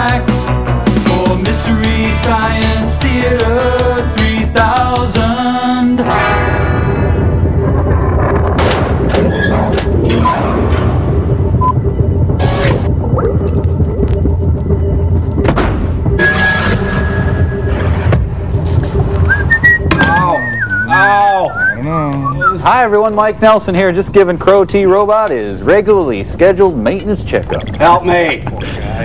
facts for Mystery Science Theater 3000. Hi everyone, Mike Nelson here, just giving Crow T Robot his regularly scheduled maintenance checkup. Help me!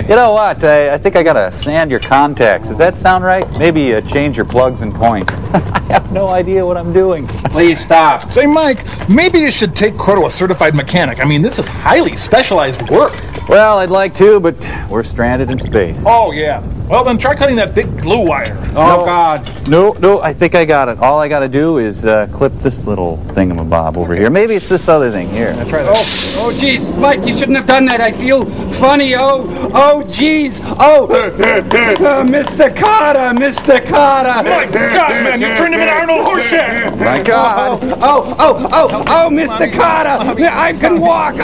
You know what, I think I gotta sand your contacts. Does that sound right? Maybe change your plugs and points. I have no idea what I'm doing. Please stop. Say, Mike, maybe you should take Crow to a certified mechanic. I mean, this is highly specialized work. Well, I'd like to, but we're stranded in space. Oh, yeah. Well, then try cutting that big blue wire. Oh, God. No, I think I got it. All I gotta do is clip this little thingamabob over here. Maybe it's this other thing here. Try that. Oh, geez, Mike, you shouldn't have done that. I feel funny. Oh, geez. Mr. Carter. My God, man, you turned him into Arnold Horseshack. My God. Oh, Mr. Carter. I can walk.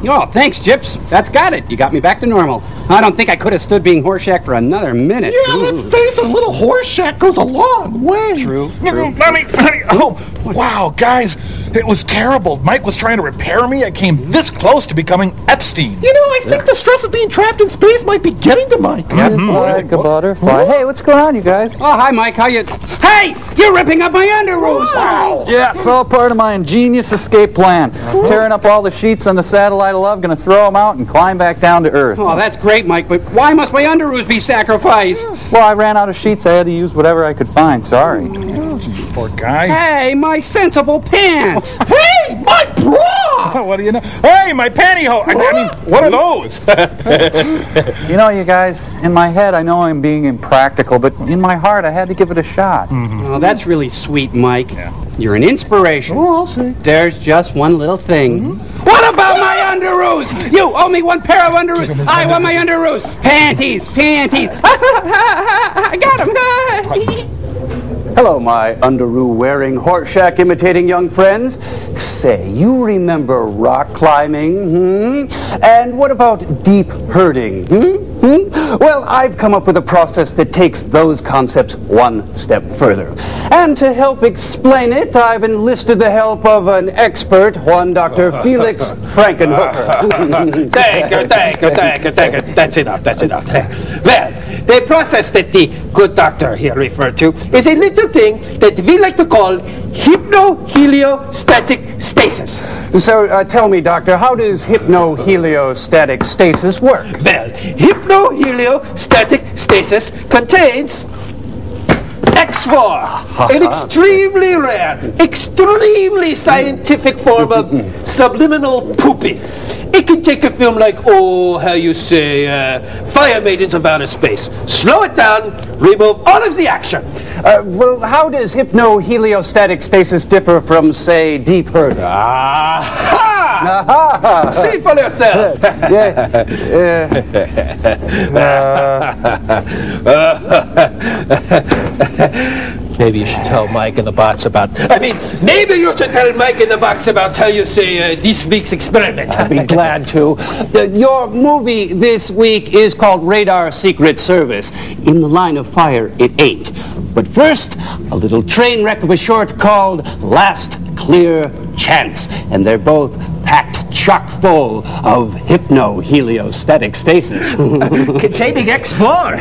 Oh, thanks, Gyps. That's got it. You got me back to normal. I don't think I could have stood being Horseshack for another minute. Yeah, let's face it, a little Horseshack goes a long way. True. Honey, oh, wow, guys, it was terrible. Mike was trying to repair me. I came this close to becoming Epstein. You know, I think the stress of being trapped in space might be getting to Mike. Just like a butterfly. Hey, what's going on, you guys? Oh, hi, Mike. How you... Hey, you're ripping up my underoos. Wow. Yeah, it's all part of my ingenious escape plan. Tearing up all the sheets on the satellite of love, gonna throw them out and climb back down to Earth. Oh, that's great, Mike, but why must my underoos be sacrificed? Well, I ran out of sheets. I had to use whatever I could find. Sorry. Poor guy. Hey, my sensible pants. Hey, my bra! What do you know? Hey, my pantyhose. I mean, what are those? You know, you guys, in my head, I know I'm being impractical, but in my heart, I had to give it a shot. Oh, that's really sweet, Mike. You're an inspiration. Oh, I'll see. There's just one little thing. What about my underoos? You owe me one pair of underoos. I want my underoos. Panties. I got them. Hello, my underoo-wearing, Horseshack-imitating young friends. Say, you remember rock climbing, And what about deep herding, Well, I've come up with a process that takes those concepts one step further. And to help explain it, I've enlisted the help of an expert, one Dr. Felix Frankenhooker. Thank you. That's enough. Well, the process that the good doctor here referred to is a little thing that we like to call hypnoheliostatic stasis. So tell me, Doctor, how does hypnoheliostatic stasis work? Well, hypnoheliostatic stasis contains X4, an extremely rare, extremely scientific form of subliminal pooping. It can take a film like, Fire Maidens of Outer Space. Slow it down, remove all of the action. Well, how does hypnoheliostatic stasis differ from, say, deep herding? See for yourself. Maybe you should tell Mike in the box about... maybe you should tell Mike in the box about how you say this week's experiment. I'd be glad to. Your movie this week is called Radar Secret Service. In the line of fire, it ain't. But first, a little train wreck of a short called Last Clear Chance. And they're both packed chock full of hypnoheliostatic stasis. Containing X4.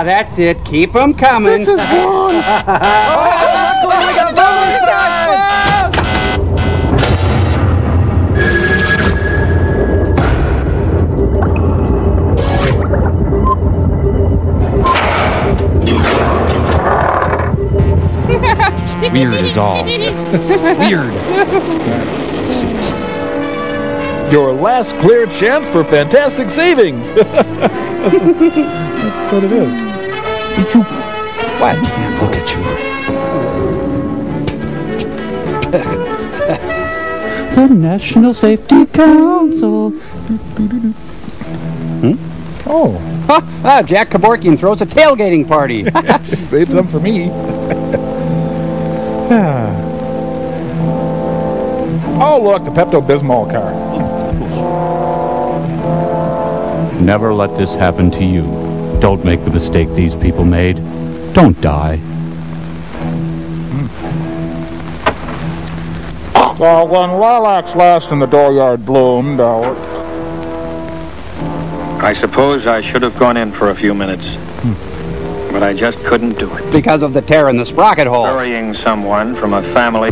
That's it. Keep them coming. This is wrong. Weird is all. Weird. Your last clear chance for fantastic savings. That's what it is. What? Look at you. The National Safety Council. Oh. Jack Kevorkian throws a tailgating party. Save some for me. Oh, look, the Pepto-Bismol car. Never let this happen to you. Don't make the mistake these people made. Don't die. Well, when lilacs last and the dooryard bloomed, I suppose I should have gone in for a few minutes. But I just couldn't do it. Because of the tear in the sprocket hole. Burying someone from a family,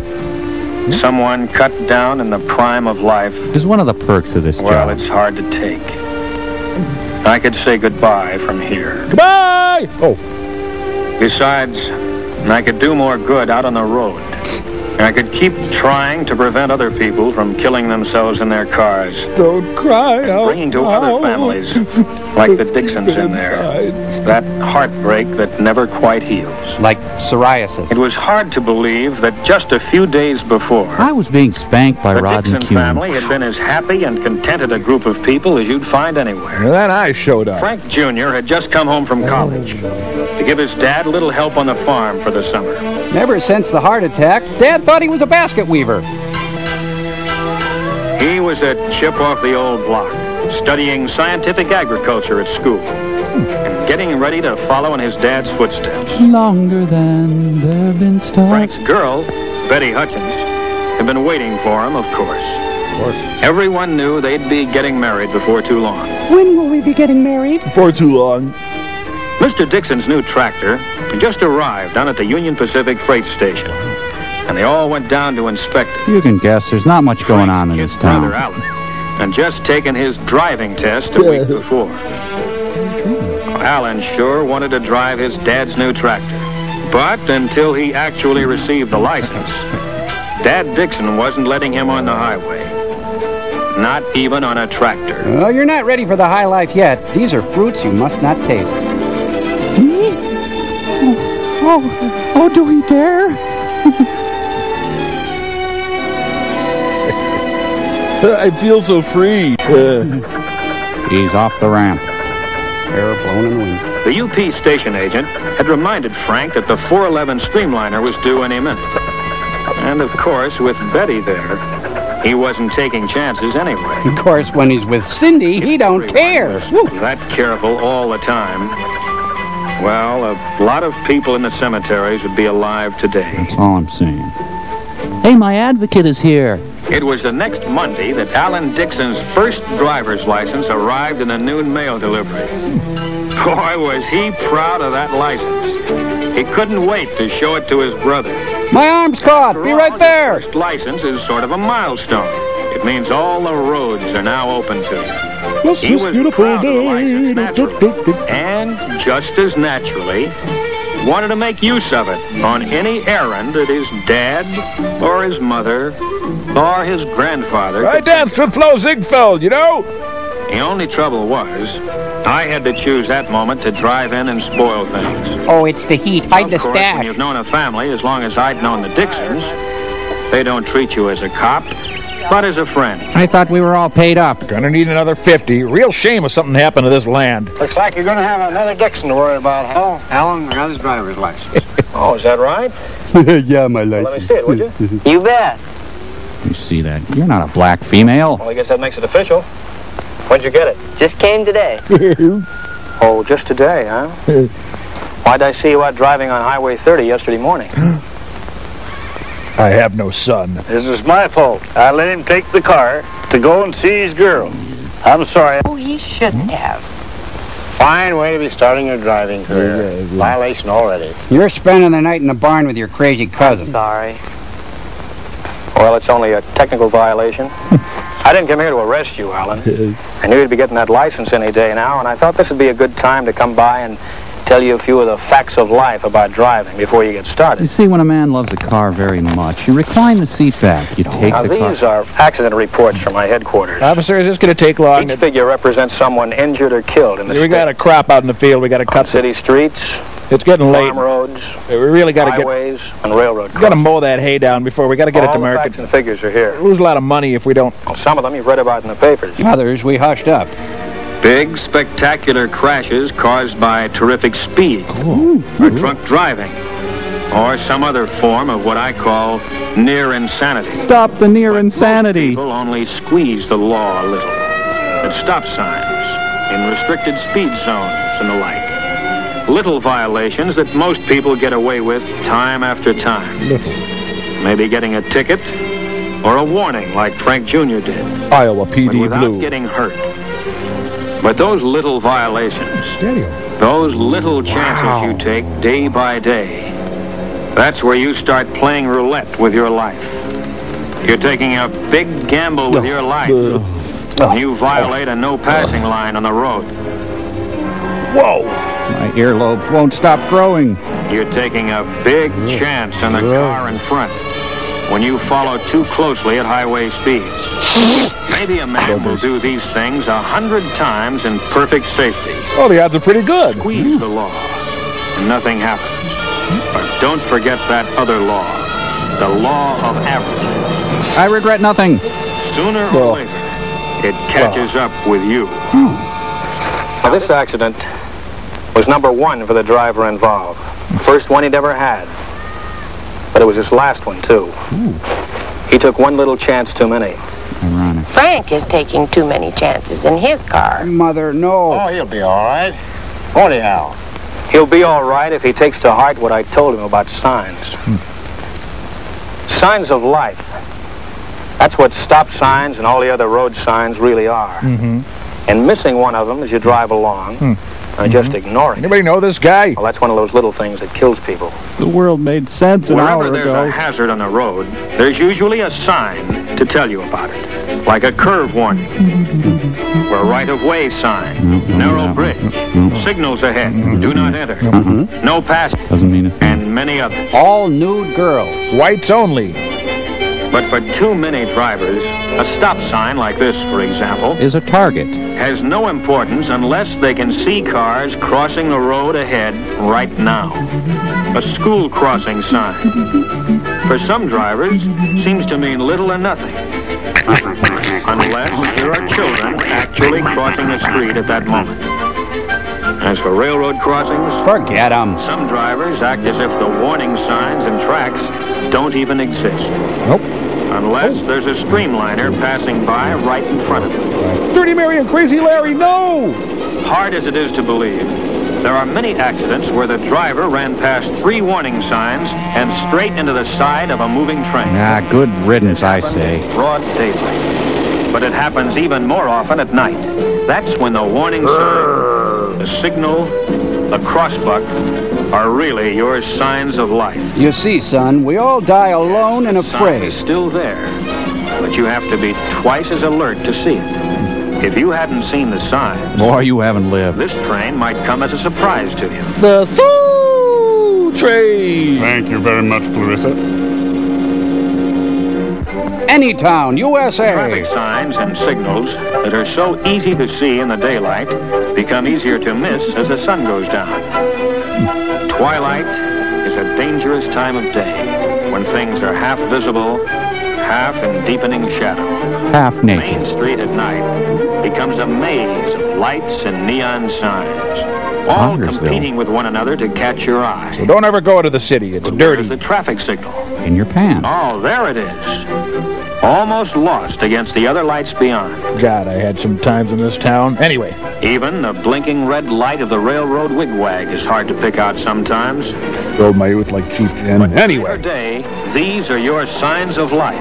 someone cut down in the prime of life, Is one of the perks of this well, job. it's hard to take. I could say goodbye from here. goodbye! Oh, Besides, I could do more good out on the road. I could keep trying to prevent other people from killing themselves in their cars. don't cry out Bringing to loud. other families, like the Let's keep Dixons it in there, inside. that heartbreak that never quite heals. Like psoriasis. It was hard to believe that just a few days before, I was being spanked by the Rod and Dixon Kuhn. family had been as happy and contented a group of people as you'd find anywhere. And then I showed up. Frank Jr. had just come home from college to give his dad a little help on the farm for the summer. Ever since the heart attack, Dad thought he was a basket weaver. He was a chip off the old block, studying scientific agriculture at school, and getting ready to follow in his dad's footsteps. Longer than there have been stars. Frank's girl, Betty Hutchins, had been waiting for him, of course. Of course. Everyone knew they'd be getting married before too long. When will we be getting married? For too long. Mr. Dixon's new tractor had just arrived down at the Union Pacific freight station, and they all went down to inspect it. You can guess there's not much going on in His this brother town. Alan had just taken his driving test a week before. Alan sure wanted to drive his dad's new tractor, but until he actually received the license, Dad Dixon wasn't letting him on the highway. Not even on a tractor. Well, you're not ready for the high life yet. These are fruits you must not taste. Me? Oh, do we dare? I feel so free. He's off the ramp. Air blown in the wind. The UP station agent had reminded Frank that the 411 Streamliner was due any minute. And of course, with Betty there, he wasn't taking chances anyway. Of course, when he's with Cindy, he don't care. Woo. That careful all the time. Well, a lot of people in the cemeteries would be alive today. That's all I'm saying. Hey, my advocate is here. It was the next Monday that Alan Dixon's first driver's license arrived in a noon mail delivery. Boy, was he proud of that license. He couldn't wait to show it to his brother. My arm's caught. Be right there. Your first license is sort of a milestone. It means all the roads are now open to you. What's He this was beautiful proud of the license, day? naturally. And just as naturally, wanted to make use of it on any errand that his dad or his mother or his grandfather I could. danced with Flo Ziegfeld, you know? The only trouble was, I had to choose that moment to drive in and spoil things. Oh, it's the heat. Hide the Of course, when stash. you've known a family as long as I'd known the Dixons, they don't treat you as a cop, but as a friend. I thought we were all paid up. Gonna need another 50. Real shame if something happened to this land. Looks like you're going to have another Dixon to worry about, huh? Alan got his driver's license. Oh, is that right? Yeah, my Let me see it, would you? You bet. You see that? You're not a black female. Well, I guess that makes it official. When'd you get it? Just came today. Oh, just today, huh? Why'd I see you out driving on Highway 30 yesterday morning? I have no son. This is my fault. I let him take the car to go and see his girl. I'm sorry. Oh, he shouldn't have. Fine way to be starting your driving career. Violation already. You're spending the night in the barn with your crazy cousin. Sorry. Well, it's only a technical violation. I didn't come here to arrest you, Alan. I knew you'd be getting that license any day now, and I thought this would be a good time to come by and tell you a few of the facts of life about driving before you get You started. see, when a man loves a car very much, you recline the seat back. You take Now, the these car. are accident reports from my headquarters. Officer, is this gonna take long? Each figure represents someone injured or killed in the We got a crop out in the field. We got to cut the. city streets, It's getting late. farm roads, We really got to get. highways, and railroad We got to mow that hay down before we got to get it All to the market. facts and figures are here. Lose a lot of money if we don't. Well, some of them you've read about in the papers. Others we hushed up. Big, spectacular crashes caused by terrific speed, or drunk driving, or some other form of what I call near insanity. Stop the near insanity. People only squeeze the law a little. At stop signs, in restricted speed zones and the like. Little violations that most people get away with time after time. Maybe getting a ticket or a warning like Frank Jr. did. Iowa PD but without Blue. getting hurt. But those little violations, those little chances you take day by day, that's where you start playing roulette with your life. You're taking a big gamble with your life when you violate a no passing line on the road. Whoa! My earlobes won't stop growing. You're taking a big chance on the car in front when you follow too closely at highway speeds. Maybe a man will do these things 100 times in perfect safety. Oh, the odds are pretty good. Squeeze the law, and nothing happens. But don't forget that other law, the law of average. I regret nothing. Sooner or later, it catches up with you. Now, this accident was number 1 for the driver involved. First one he'd ever had. But it was his last one, too. He took one little chance too many. Ironic. Frank is taking too many chances in his car. Mother, no. Oh, he'll be all right. Won't he, Al? He'll be all right if he takes to heart what I told him about signs. Signs of life. That's what stop signs and all the other road signs really are. And missing one of them as you drive along, and just ignoring it. Anybody know this guy? Well, that's one of those little things that kills people. The world made sense an hour Wherever there's ago. a hazard on the road, there's usually a sign to tell you about it. Like a curve warning, or a right-of-way sign, narrow bridge, signals ahead, do not enter, no pass, Doesn't mean a thing. and many others. All nude girls. Whites only. But for too many drivers, a stop sign like this, for example, Is a target. has no importance unless they can see cars crossing the road ahead right now. A school crossing sign. For some drivers, seems to mean little or nothing. Unless there are children actually crossing the street at that moment. As for railroad crossings, Forget them. some drivers act as if the warning signs and tracks don't even exist. Nope. Unless there's a streamliner passing by right in front of them. Dirty Mary and Crazy Larry, no! Hard as it is to believe, there are many accidents where the driver ran past 3 warning signs and straight into the side of a moving train. Ah, good riddance, I say. Broad daylight. But it happens even more often at night. That's when the warning sign, the signal, the crossbuck are really your signs of life. You see, son, we all die alone and The sign afraid. is still there, but you have to be twice as alert to see it. If you hadn't seen the sign, Boy, you haven't lived. this train might come as a surprise to you. The Soul Train! Thank you very much, Clarissa. Anytown, USA. Traffic signs and signals that are so easy to see in the daylight become easier to miss as the sun goes down. Twilight is a dangerous time of day when things are half visible, half in deepening shadow. Half Main naked. Street at night becomes a maze of lights and neon signs, all Congressville. competing with one another to catch your eye. So don't ever go to the city. It's But where's dirty. the traffic signal? In your pants. Oh, there it is. Almost lost against the other lights beyond. God, I had some times in this town. Anyway, Even the blinking red light of the railroad wigwag is hard to pick out sometimes. rode my youth like cheap gin. Your Anyway, day, these are your signs of life,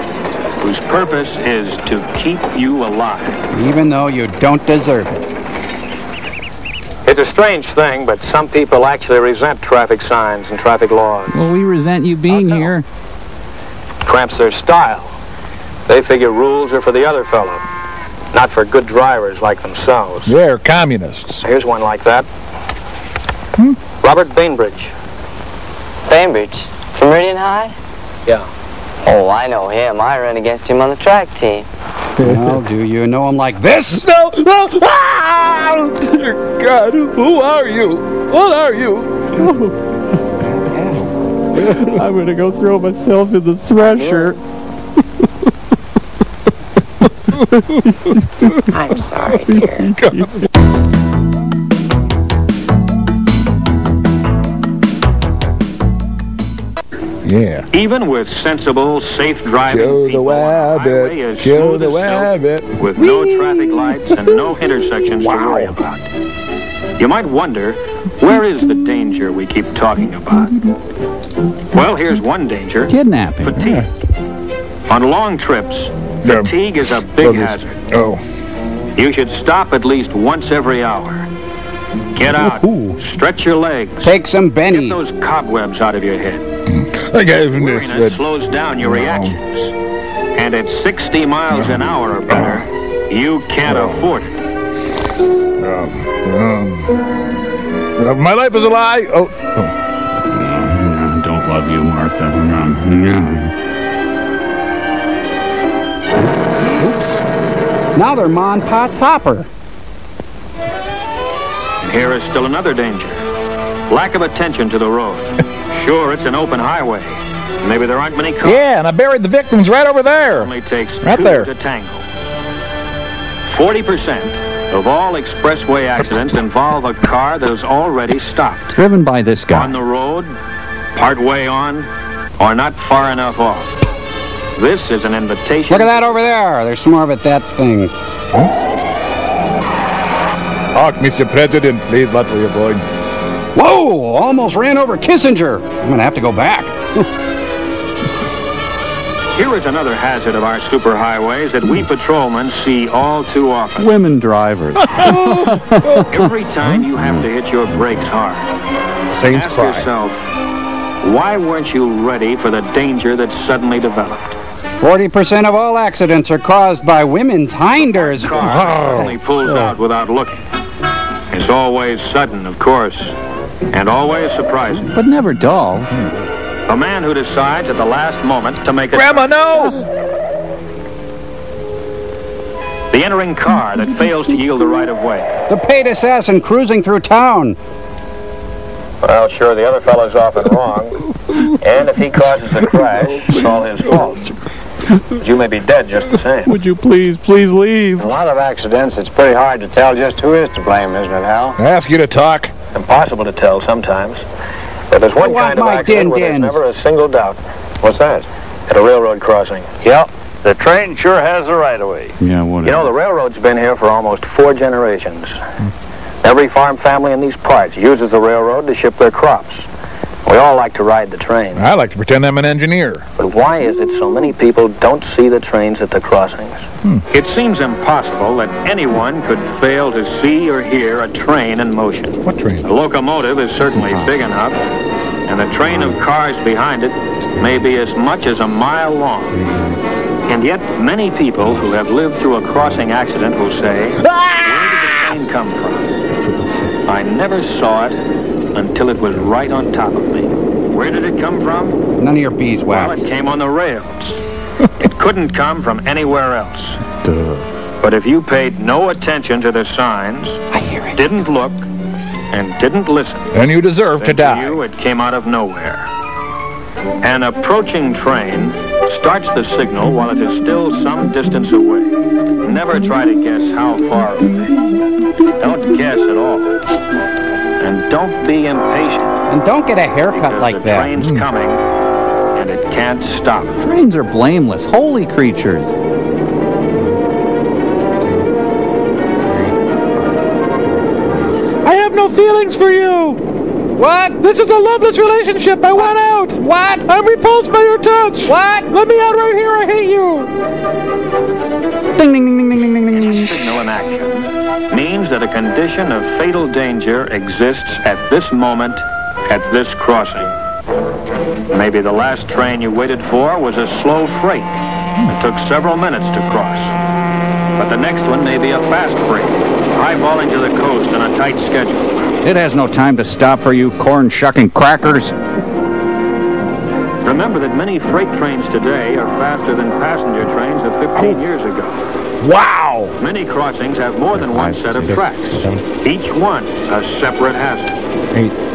whose purpose is to keep you alive. Even though you don't deserve it. It's a strange thing, but some people actually resent traffic signs and traffic laws. Well, we resent you being here. Cramps their style. They figure rules are for the other fellow, not for good drivers like themselves. they're communists. Here's one like that. Robert Bainbridge. Bainbridge? From Meridian High? Yeah. Oh, I know him. I ran against him on the track team. Well, do you know him like this? No, no! Ah! Dear God, who are you? What are you? I'm gonna go throw myself in the thresher. I'm sorry, dear. Yeah. Even with sensible, safe driving Kill the people, our highway rabbit. is Kill smooth the as silk, rabbit. with no traffic lights and no intersections to worry about. You might wonder, where is the danger we keep talking about? Well, here's one danger. Kidnapping. Fatigue. On long trips, fatigue is a big hazard. Oh. You should stop at least once every hour. Get out, stretch your legs. Take some bennies. Get those cobwebs out of your head. I gave him this. Weariness slows down your reactions. And at 60 miles an hour or better, you can't afford it. My life is a lie. Oh. Don't love you, Martha. Oops. Now they're Mon Pa Topper. And here is still another danger. Lack of attention to the road. Sure, it's an open highway. Maybe there aren't many cars. Yeah, and I buried the victims right over there. It only takes right two there to tango. 40% of all expressway accidents involve a car that is already stopped. Driven by this guy. On the road, part way on, or not far enough off. This is an invitation. Look at that over there. There's more of it, that thing. Oh, Mr. President, please, what are you going? Whoa! Almost ran over Kissinger. I'm going to have to go back. Here is another hazard of our superhighways that we patrolmen see all too often. Women drivers. Every time you have to hit your brakes hard, Saints ask cry. yourself, why weren't you ready for the danger that suddenly developed? 40% of all accidents are caused by women's hinders. Car suddenly pulls out without looking. It's always sudden, of course, and always surprising. But never dull. A man who decides at the last moment to make a... Grandma, no! The entering car that fails to yield the right of way. The paid assassin cruising through town. Well, sure, the other fellow's often wrong. And if he causes a crash, it's all his fault. But you may be dead just the same. Would you please leave? In a lot of accidents, it's pretty hard to tell just who is to blame, isn't it, Hal? I ask you to talk. Impossible to tell sometimes. But there's one kind of accident where there's never a single doubt. What's that? At a railroad crossing. Yep. The train sure has the right of way. Yeah, whatever. You know, the railroad's been here for almost 4 generations. Every farm family in these parts uses the railroad to ship their crops. We all like to ride the train. I like to pretend I'm an engineer. But why is it so many people don't see the trains at the crossings? It seems impossible that anyone could fail to see or hear a train in motion. What train? The locomotive is certainly big enough, and the train of cars behind it may be as much as a mile long. And yet, many people who have lived through a crossing accident will say, where did the train come from? That's what they say. I never saw it until it was right on top of me. Where did it come from? None of your beeswax. Well, it came on the rails. It couldn't come from anywhere else. Duh. But if you paid no attention to the signs, didn't look, and didn't listen, Then you deserve to then die. you, it came out of nowhere. An approaching train starts the signal while it is still some distance away. Never try to guess how far away. Don't guess at all. And don't be impatient. And don't get a haircut like The that. train's coming, and it can't stop. Trains are blameless, holy creatures. I have no feelings for you. What? This is a loveless relationship. I want out. What? I'm repulsed by your touch. What? Let me out right here. I hate you. Ding, ding, ding, ding, ding, ding, ding. Signal in action means that a condition of fatal danger exists at this moment, at this crossing. Maybe the last train you waited for was a slow freight that took several minutes to cross. But the next one may be a fast freight, highballing to the coast on a tight schedule. It has no time to stop for you corn-shucking crackers. Remember that many freight trains today are faster than passenger trains of 15 years ago. Wow! Many crossings have more than one set of tracks, each one a separate hazard.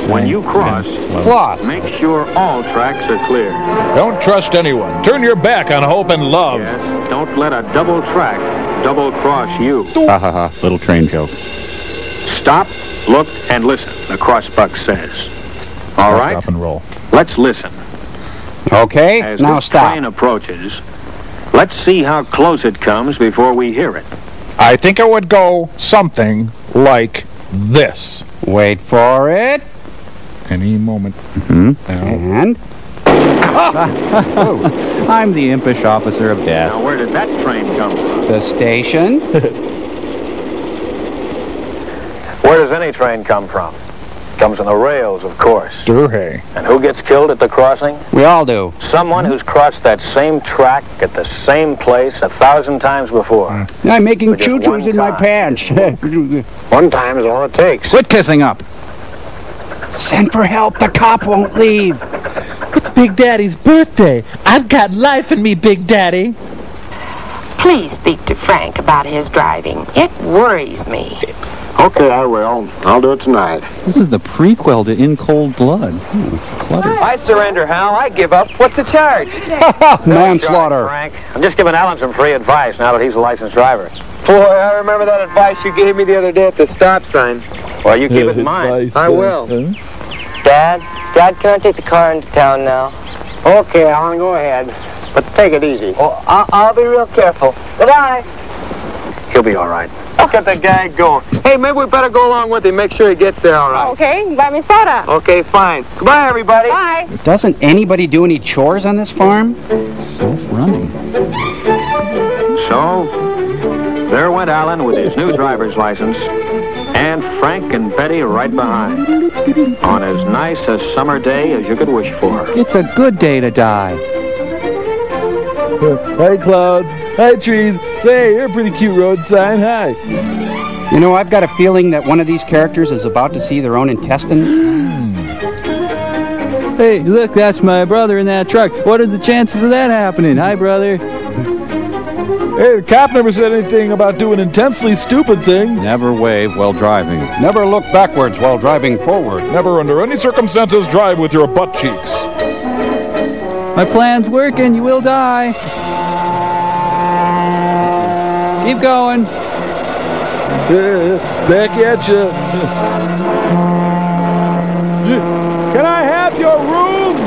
When you cross, Floss. make sure all tracks are clear. Don't trust anyone. Turn your back on hope and love. Yes, don't let a double track double-cross you. Ha ha ha, little train joke. Stop, look, and listen, the crossbuck says. All right? Stop and roll. Let's listen. Okay, As now this stop. train approaches, let's see how close it comes before we hear it. I think it would go something like this. Wait for it. Any moment. And? I'm the impish officer of death. Now, where did that train come from? The station. Where does any train come from? Comes on the rails, of course. Durhey. And who gets killed at the crossing? We all do. Someone who's crossed that same track at the same place 1,000 times before. I'm making For just choo-choos one in my time. pants. One time is all it takes. Quit kissing up. Send for help. The cop won't leave. It's Big Daddy's birthday. I've got life in me, Big Daddy. Please speak to Frank about his driving. It worries me. Okay, I will. I'll do it tonight. This is the prequel to In Cold Blood. Clever. I surrender, Hal. I give up. What's the charge? Manslaughter. Frank, I'm just giving Alan some free advice now that he's a licensed driver. Boy, I remember that advice you gave me the other day at the stop sign. Well, you keep it in mind. I will. Dad, can I take the car into town now? Okay, Alan, go ahead. But take it easy. Well, I'll be real careful. Goodbye. He'll be all right. Look at the guy going. Hey, maybe we better go along with him, make sure he gets there all right. Okay, buy me soda. Okay, fine. Goodbye, everybody. Bye. Doesn't anybody do any chores on this farm? Self-running. So, there went Alan with his new driver's license, and Frank and Betty right behind, on as nice a summer day as you could wish for. It's a good day to die. Hi, clouds. Hi, trees. Say, you're a pretty cute road sign. Hi. You know, I've got a feeling that one of these characters is about to see their own intestines. Hey, look, that's my brother in that truck. What are the chances of that happening? Hi, brother. Hey, the cop never said anything about doing intensely stupid things. Never wave while driving. Never look backwards while driving forward. Never under any circumstances drive with your butt cheeks. My plan's working. You will die. Keep going. Back at you. Can I have your room?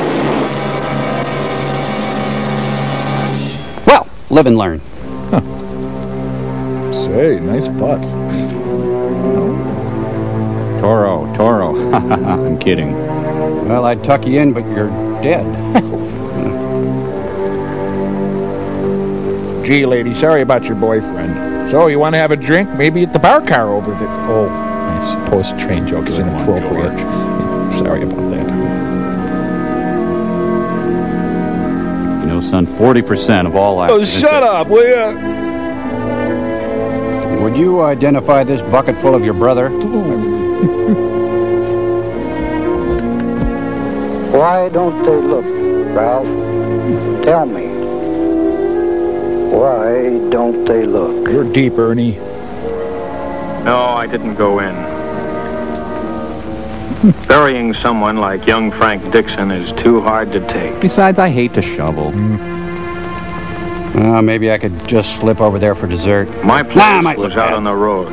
Well, live and learn. Say, nice butt. Toro. I'm kidding. Well, I'd tuck you in, but you're dead. Gee, lady, sorry about your boyfriend. So, you want to have a drink? Maybe at the bar car over there. Oh, I suppose a train joke is inappropriate. Sorry about that. You know, son, 40% of all Oh, accidents... shut up, will you? Would you identify this bucket full of your brother? Why don't they look, Ralph? Tell me. Why don't they look? You're deep, Ernie. No, I didn't go in. Burying someone like young Frank Dixon is too hard to take. Besides, I hate to shovel. Maybe I could just slip over there for dessert. My place was out on the road.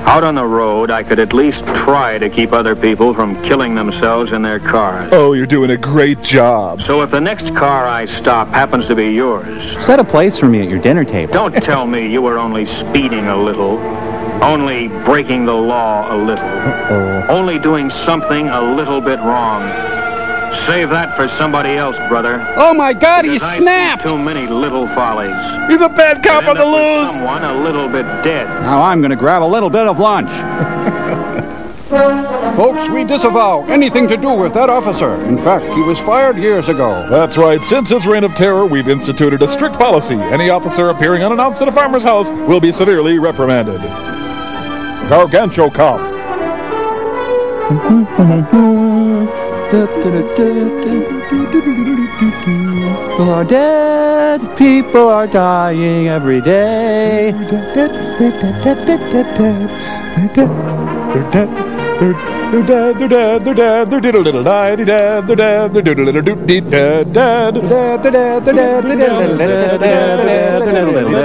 Out on the road, I could at least try to keep other people from killing themselves in their cars. Oh, you're doing a great job. So if the next car I stop happens to be yours... Set a place for me at your dinner table. Don't tell me you were only speeding a little. Only breaking the law a little. Only doing something a little bit wrong. Save that for somebody else, brother. Oh my God, he Because I see snapped! too many little follies. He's a bad cop on the loose. Someone a little bit dead. Now I'm going to grab a little bit of lunch. Folks, we disavow anything to do with that officer. In fact, he was fired years ago. That's right. Since his reign of terror, we've instituted a strict policy. Any officer appearing unannounced at a farmer's house will be severely reprimanded. Gargantuo cop. People are dead, people are dying every day. They're dead. They're dead, they're dead, they're dead, they're diddle little die, dead, they're dead, they're doodle little doot deed dead, dead, they're dead, they're dead, they're dead, they're dead.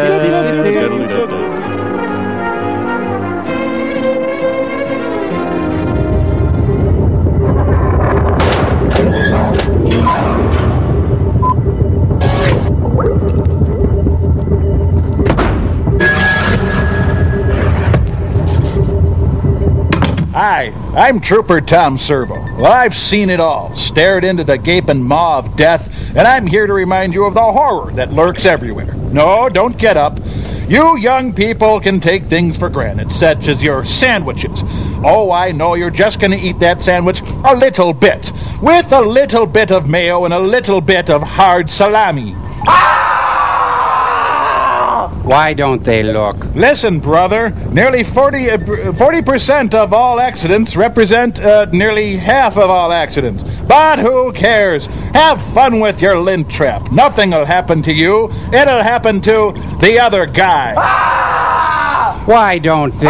Hi, I'm Trooper Tom Servo. Well, I've seen it all, stared into the gaping maw of death, and I'm here to remind you of the horror that lurks everywhere. No, don't get up. You young people can take things for granted, such as your sandwiches. Oh, I know you're just going to eat that sandwich a little bit, with a little bit of mayo and a little bit of hard salami. Why don't they look? Listen, brother, nearly 40% of all accidents represent nearly half of all accidents. But who cares? Have fun with your lint trap. Nothing will happen to you. It'll happen to the other guy. Why don't they?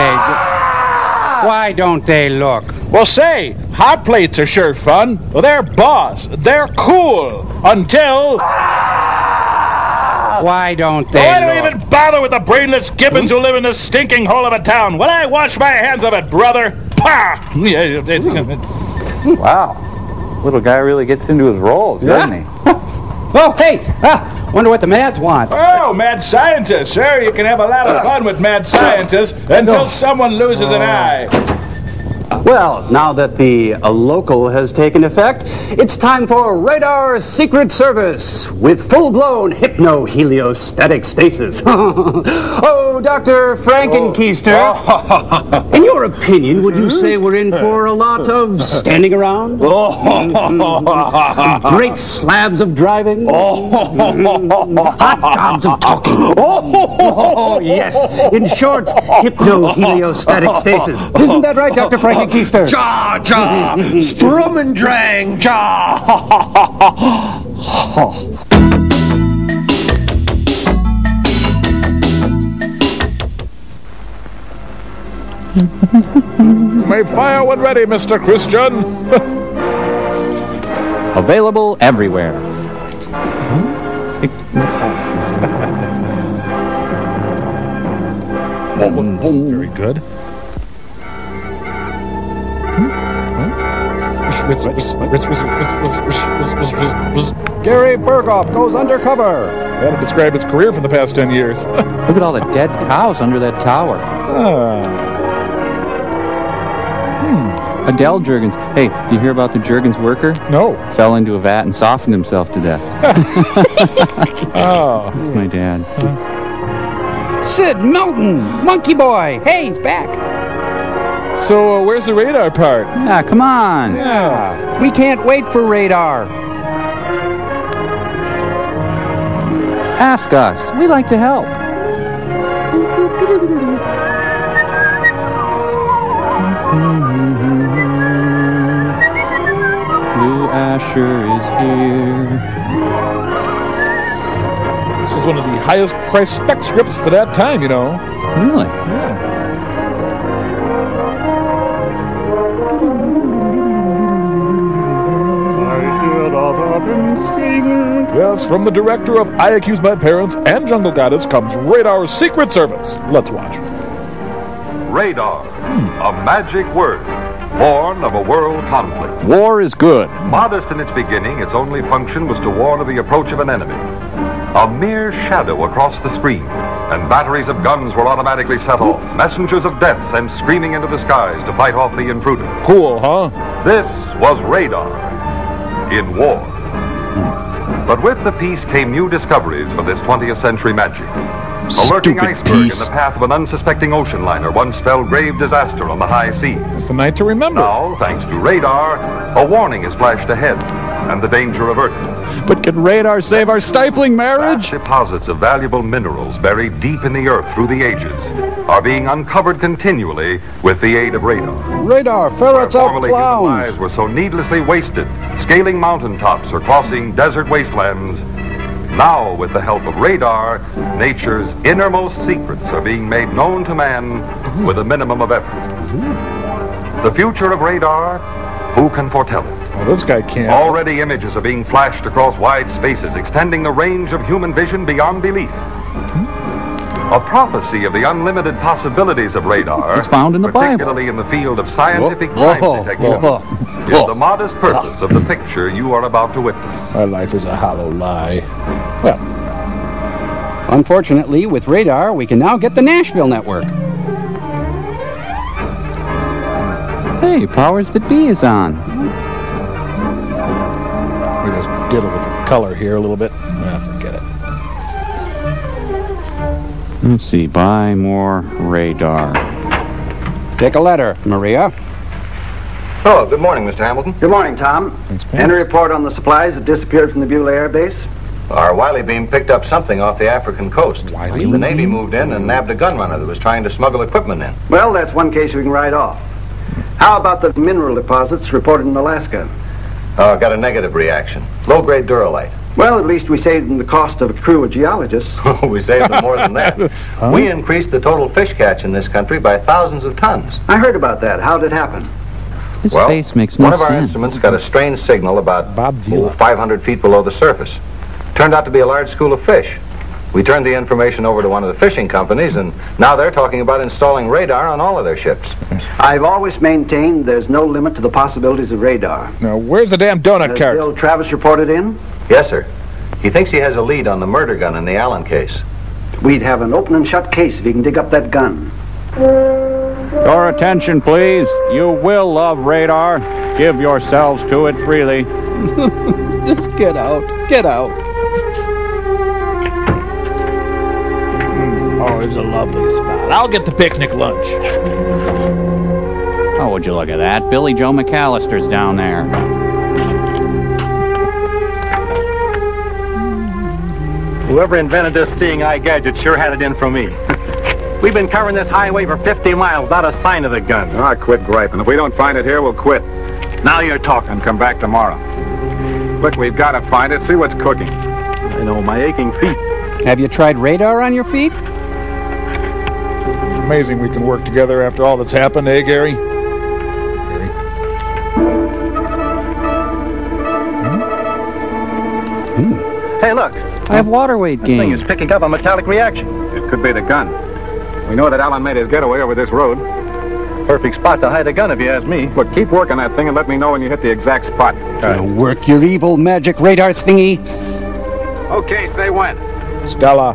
Why don't they look? Well, say, hot plates are sure fun. Well, they're boss. They're cool. Until... Why don't they I don't even bother with the brainless gibbons who live in this stinking hole of a town. When I wash my hands of it, brother. Pah! Wow. Little guy really gets into his roles, doesn't he? Oh, hey! Wonder what the Mads want. Oh, mad scientist. Sure, you can have a lot of fun with mad scientists until someone loses an eye. Well, now that the local has taken effect, it's time for Radar Secret Service with full-blown hypno-heliostatic stasis. Oh, Dr. Frankenkeister, in your opinion, would you say we're in for a lot of standing around? Great slabs of driving? Hot gobs of talking? Oh, yes. In short, hypno-heliostatic stasis. Isn't that right, Dr. Frankenkeister? Ja, ja, strum and drang, ja. You may fire when ready, Mr. Christian. Available everywhere. Very good. Gary Berghoff goes undercover. That'll describe his career for the past 10 years. Look at all the dead cows under that tower. Adele Jurgens. Hey, do you hear about the Jurgens worker? No. Fell into a vat and softened himself to death. Oh. That's my dad. Sid Melton, Monkey Boy. Hey, he's back. So, where's the radar part? Yeah, come on. Yeah. We can't wait for radar. Ask us. We like to help. Blue Asher is here. This was one of the highest priced spec scripts for that time, you know. Really? Yeah. Yes, from the director of I Accuse My Parents and Jungle Goddess comes Radar Secret Service. Let's watch. Radar, a magic word, born of a world conflict. War is good. Modest in its beginning, its only function was to warn of the approach of an enemy. A mere shadow across the screen, and batteries of guns were automatically set off. Messengers of death sent screaming into the skies to fight off the intruder. Cool, huh? This was radar in war. But with the peace came new discoveries for this 20th century magic. A lurking iceberg in the path of an unsuspecting ocean liner once spelled grave disaster on the high seas. It's a night to remember. Now, thanks to radar, a warning is flashed ahead and the danger averted. But can radar save our stifling marriage? Vast deposits of valuable minerals buried deep in the earth through the ages are being uncovered continually with the aid of radar. Radar ferrets out Formerly human clowns. lives were so needlessly wasted, scaling mountaintops or crossing desert wastelands. Now, with the help of radar, nature's innermost secrets are being made known to man with a minimum of effort. The future of radar, who can foretell it? Well, this guy can't. Already images are being flashed across wide spaces, extending the range of human vision beyond belief. A prophecy of the unlimited possibilities of radar, it's found in the particularly in the field of scientific time detection, is the modest purpose of the picture you are about to witness. My life is a hollow lie. Well, unfortunately, with radar, we can now get the Nashville network. Hey, powers that be is on. We just diddle with the color here a little bit. Forget it. Let's see, buy more radar. Take a letter, Maria. Oh, good morning, Mr. Hamilton. Good morning, Tom. Any report on the supplies that disappeared from the Beulah Air Base? Our Wiley beam picked up something off the African coast. The Navy moved in and nabbed a gunrunner that was trying to smuggle equipment in. Well, that's one case we can write off. How about the mineral deposits reported in Alaska? Got a negative reaction. Low-grade duralite. Well, at least we saved them the cost of a crew of geologists. We saved them more than that. We increased the total fish catch in this country by thousands of tons. I heard about that. How did it happen? His face makes no sense. One of our instruments got a strange signal about 500 feet below the surface. Turned out to be a large school of fish. We turned the information over to one of the fishing companies, and now they're talking about installing radar on all of their ships. I've always maintained there's no limit to the possibilities of radar. Now, where's the damn donut cart? Bill Travis reported in? Yes, sir. He thinks he has a lead on the murder gun in the Allen case. We'd have an open and shut case if he can dig up that gun. Your attention, please. You will love radar. Give yourselves to it freely. Just get out. Get out. Oh, it's a lovely spot. I'll get the picnic lunch. Oh, would you look at that? Billy Joe McAllister's down there. Whoever invented this seeing eye gadget sure had it in from me. We've been covering this highway for 50 miles, not a sign of the gun. Ah, quit griping. If we don't find it here, we'll quit. Now you're talking. Come back tomorrow. Look, we've got to find it. See what's cooking. I know, my aching feet. Have you tried radar on your feet? It's amazing we can work together after all that's happened, eh, Gary? Hey, look. I have water weight gain. This thing is picking up a metallic reaction. It could be the gun. We know that Allen made his getaway over this road. Perfect spot to hide a gun, if you ask me. Look, keep working that thing and let me know when you hit the exact spot. Now work your evil magic radar thingy. Okay, say when. Stella.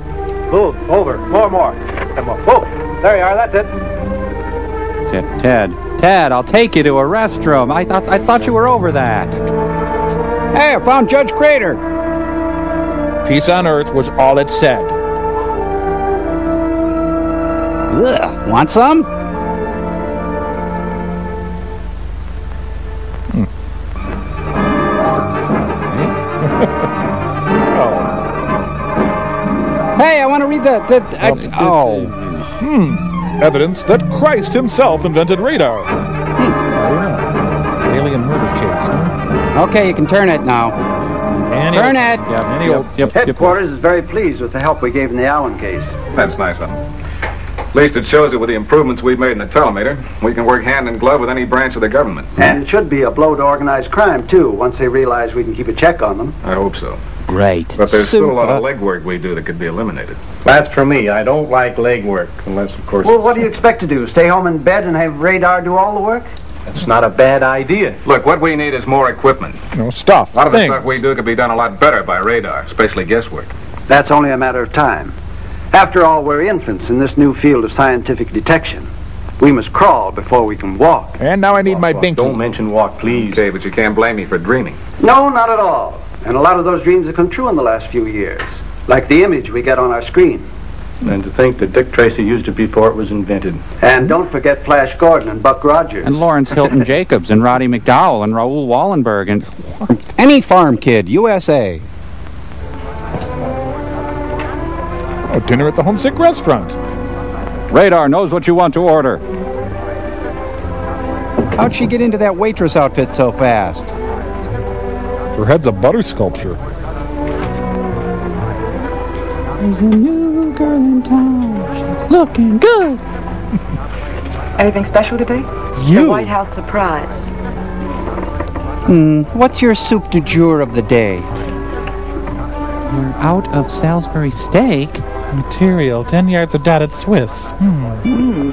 Move, over. More. Come on. Move. There you are, that's it. Ted, I'll take you to a restroom. I thought you were over that. Hey, I found Judge Crater. Peace on Earth was all it said. Ugh, want some? Hey, I want to read Evidence that Christ himself invented radar. I don't know. Alien murder case, huh? Okay, you can turn it now. Turn it! Yep. Headquarters is very pleased with the help we gave in the Allen case. That's nice of them. At least it shows that with the improvements we've made in the telemeter, we can work hand in glove with any branch of the government. And it should be a blow to organized crime, too, once they realize we can keep a check on them. I hope so. Great. But there's still a lot of legwork we do that could be eliminated. That's for me. I don't like legwork, unless, of course... Well, what do you expect to do? Stay home in bed and have radar do all the work? That's not a bad idea. Look, what we need is more equipment. Stuff. A lot of the stuff we do could be done a lot better by radar, especially guesswork. That's only a matter of time. After all, we're infants in this new field of scientific detection. We must crawl before we can walk. And now I need my binky. Don't mention walk, please. Okay, but you can't blame me for dreaming. No, not at all. And a lot of those dreams have come true in the last few years. Like the image we get on our screen. And to think that Dick Tracy used it before it was invented. And don't forget Flash Gordon and Buck Rogers. And Lawrence Hilton Jacobs and Roddy McDowell and Raoul Wallenberg and... Any farm kid, USA. Oh, dinner at the Homesick Restaurant. Radar knows what you want to order. How'd she get into that waitress outfit so fast? Her head's a butter sculpture. There's a new girl in town. She's looking good. Anything special today? You? The White House surprise. What's your soup du jour of the day? We're out of Salisbury steak. Material, 10 yards of dotted Swiss.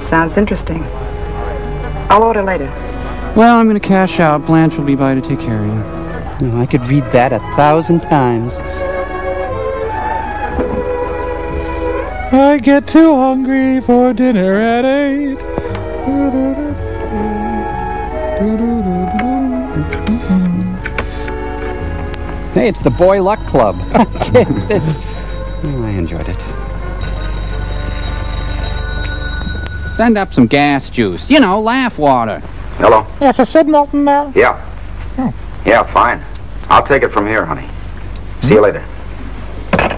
Sounds interesting. I'll order later. Well, I'm going to cash out. Blanche will be by to take care of you. I could read that 1,000 times. I get too hungry for dinner at 8. Hey, it's the Boy Luck Club. I enjoyed it. Send up some gas juice. You know, laugh water. Hello? Yes, I said Milton there. Yeah. Oh. Yeah, fine. I'll take it from here, honey. See you later.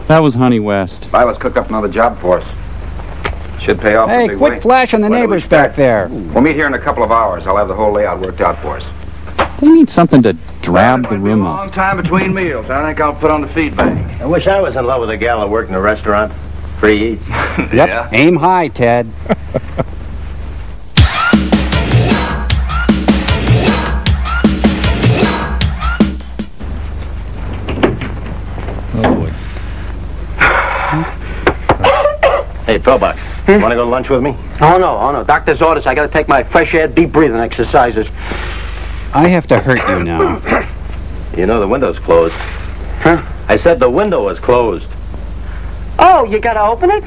That was Honey West. Silas cooked up another job for us. Should pay off. Hey, quit flashing the neighbors back there. We'll meet here in a couple of hours. I'll have the whole layout worked out for us. They need something to drab the rim up. Long time between meals. I think I'll put on the feedback. I wish I was in love with a gal that worked in a restaurant. Free eats. Yep. Yeah. Aim high, Ted. Oh, boy. Hey, Philbuck, you want to go to lunch with me? Oh, no. Doctor's orders. I got to take my fresh air, deep breathing exercises. I have to hurt you now. You know the window's closed. Huh? I said the window was closed. Oh, you gotta open it?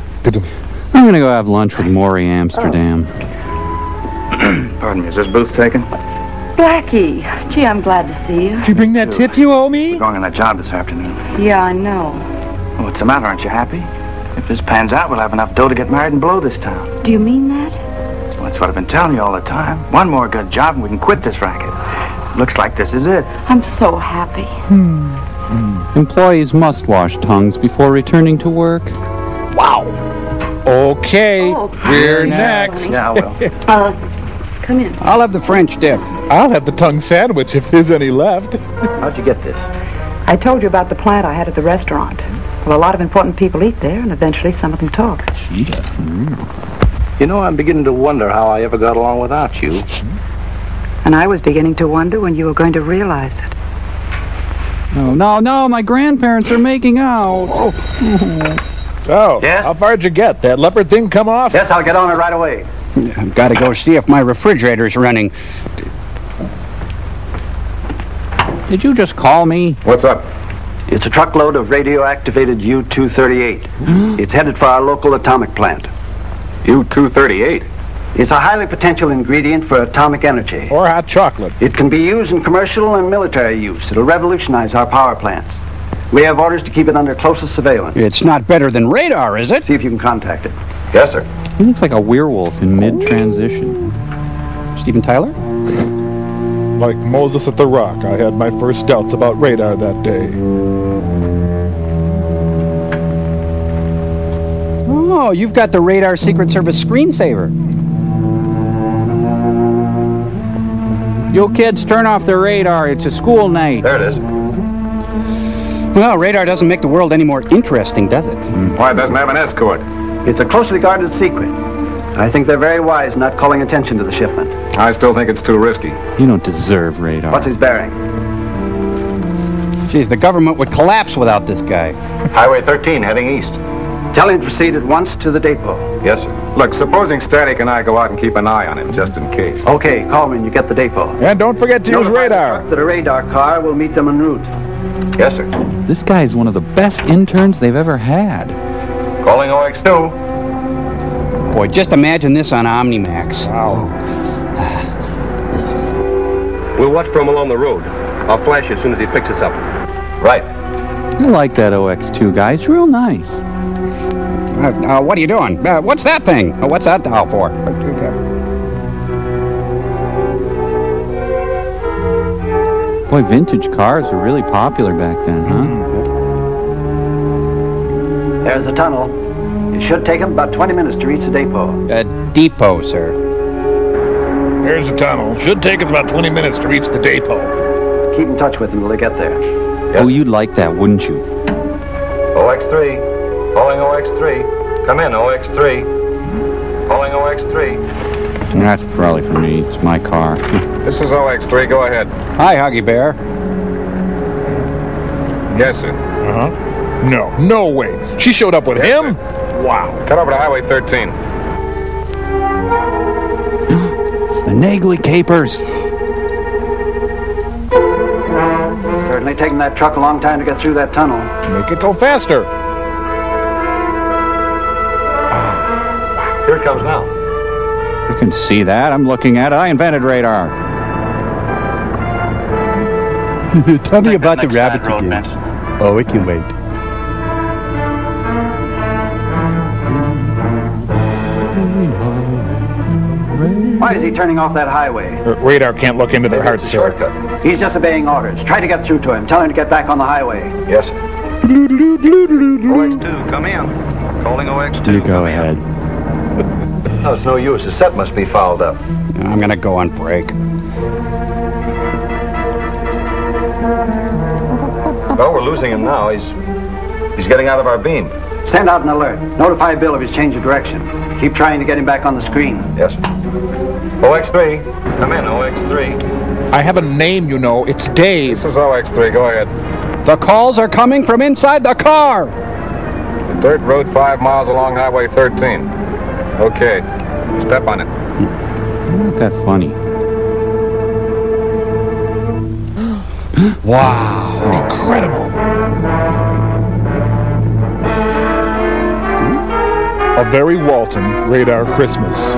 I'm going to go have lunch with Maury Amsterdam. Pardon me, is this booth taken? Blackie. Gee, I'm glad to see you. Did you bring that tip you owe me? We're going on that job this afternoon. Yeah, I know. Oh, what's the matter? Aren't you happy? If this pans out, we'll have enough dough to get married and blow this town. Do you mean that? Well, that's what I've been telling you all the time. One more good job and we can quit this racket. Looks like this is it. I'm so happy. Employees must wash tongues before returning to work. Wow. Okay, Oh, we're next. Yeah, I will. Come in. I'll have the French dip. I'll have the tongue sandwich if there's any left. How'd you get this? I told you about the plant I had at the restaurant. Well, a lot of important people eat there, and eventually some of them talk. Cheetah. You know, I'm beginning to wonder how I ever got along without you. And I was beginning to wonder when you were going to realize it. Oh, no, my grandparents are making out. So, Yes? how far'd you get? That leopard thing come off? Yes, I'll get on it right away. I've got to go see if my refrigerator's running. Did you just call me? What's up? It's a truckload of radioactivated U-238. It's headed for our local atomic plant. U-238? It's a highly potential ingredient for atomic energy. Or hot chocolate. It can be used in commercial and military use. It'll revolutionize our power plants. We have orders to keep it under closest surveillance. It's not better than radar, is it? See if you can contact it. Yes, sir. He looks like a werewolf in mid-transition. Steven Tyler? Like Moses at the rock, I had my first doubts about radar that day. Oh, you've got the radar Secret Service screensaver. You kids, turn off the radar. It's a school night. There it is. Well, radar doesn't make the world any more interesting, does it? Why, it doesn't have an escort. It's a closely guarded secret. I think they're very wise not calling attention to the shipment. I still think it's too risky. You don't deserve radar. What's his bearing? Geez, the government would collapse without this guy. Highway 13, heading east. Tell him to proceed at once to the depot. Yes, sir. Look, supposing Static and I go out and keep an eye on him, just in case. Okay, call me when you get the depot. And don't forget to use radar. That a radar car will meet them en route. Yes, sir. This guy's one of the best interns they've ever had. Calling OX2. Boy, just imagine this on Omnimax. Wow. We'll watch for him along the road. I'll flash you as soon as he picks us up. Right. I like that OX2 guy. It's real nice. What are you doing? What's that thing? What's that dial for? Boy, vintage cars were really popular back then, huh? There's the tunnel. It should take them about 20 minutes to reach the depot. Depot, sir. Here's the tunnel. Should take us about 20 minutes to reach the depot. Keep in touch with them till they get there. Oh, you'd like that, wouldn't you? OX3. Calling OX3. Come in, OX3. Calling OX3. That's probably for me. It's my car. This is OX3. Go ahead. Hi, Huggy Bear. Yes, sir. Uh-huh. No way. She showed up with him? Wow. Cut over to Highway 13. It's the Nagley Capers. Certainly taking that truck a long time to get through that tunnel. Make it go faster. Here it comes now. You can see that. I'm looking at it. I invented radar. Tell me about the rabbits again. Oh, it can wait. Why is he turning off that highway? Radar can't look into their hearts, sir. He's just obeying orders. Try to get through to him. Tell him to get back on the highway. Yes, sir. OX2, come in. Calling OX2. You go ahead. Oh, it's no use. The set must be fouled up. I'm going to go on break. Well, we're losing him now. He's getting out of our beam. Send out an alert. Notify Bill of his change of direction. Keep trying to get him back on the screen. Yes. OX3. Come in, OX3. I have a name, you know. It's Dave. This is OX3. Go ahead. The calls are coming from inside the car. The dirt road 5 miles along Highway 13. Okay. Step on it. Not that funny. Wow. Incredible. A very Walton radar Christmas.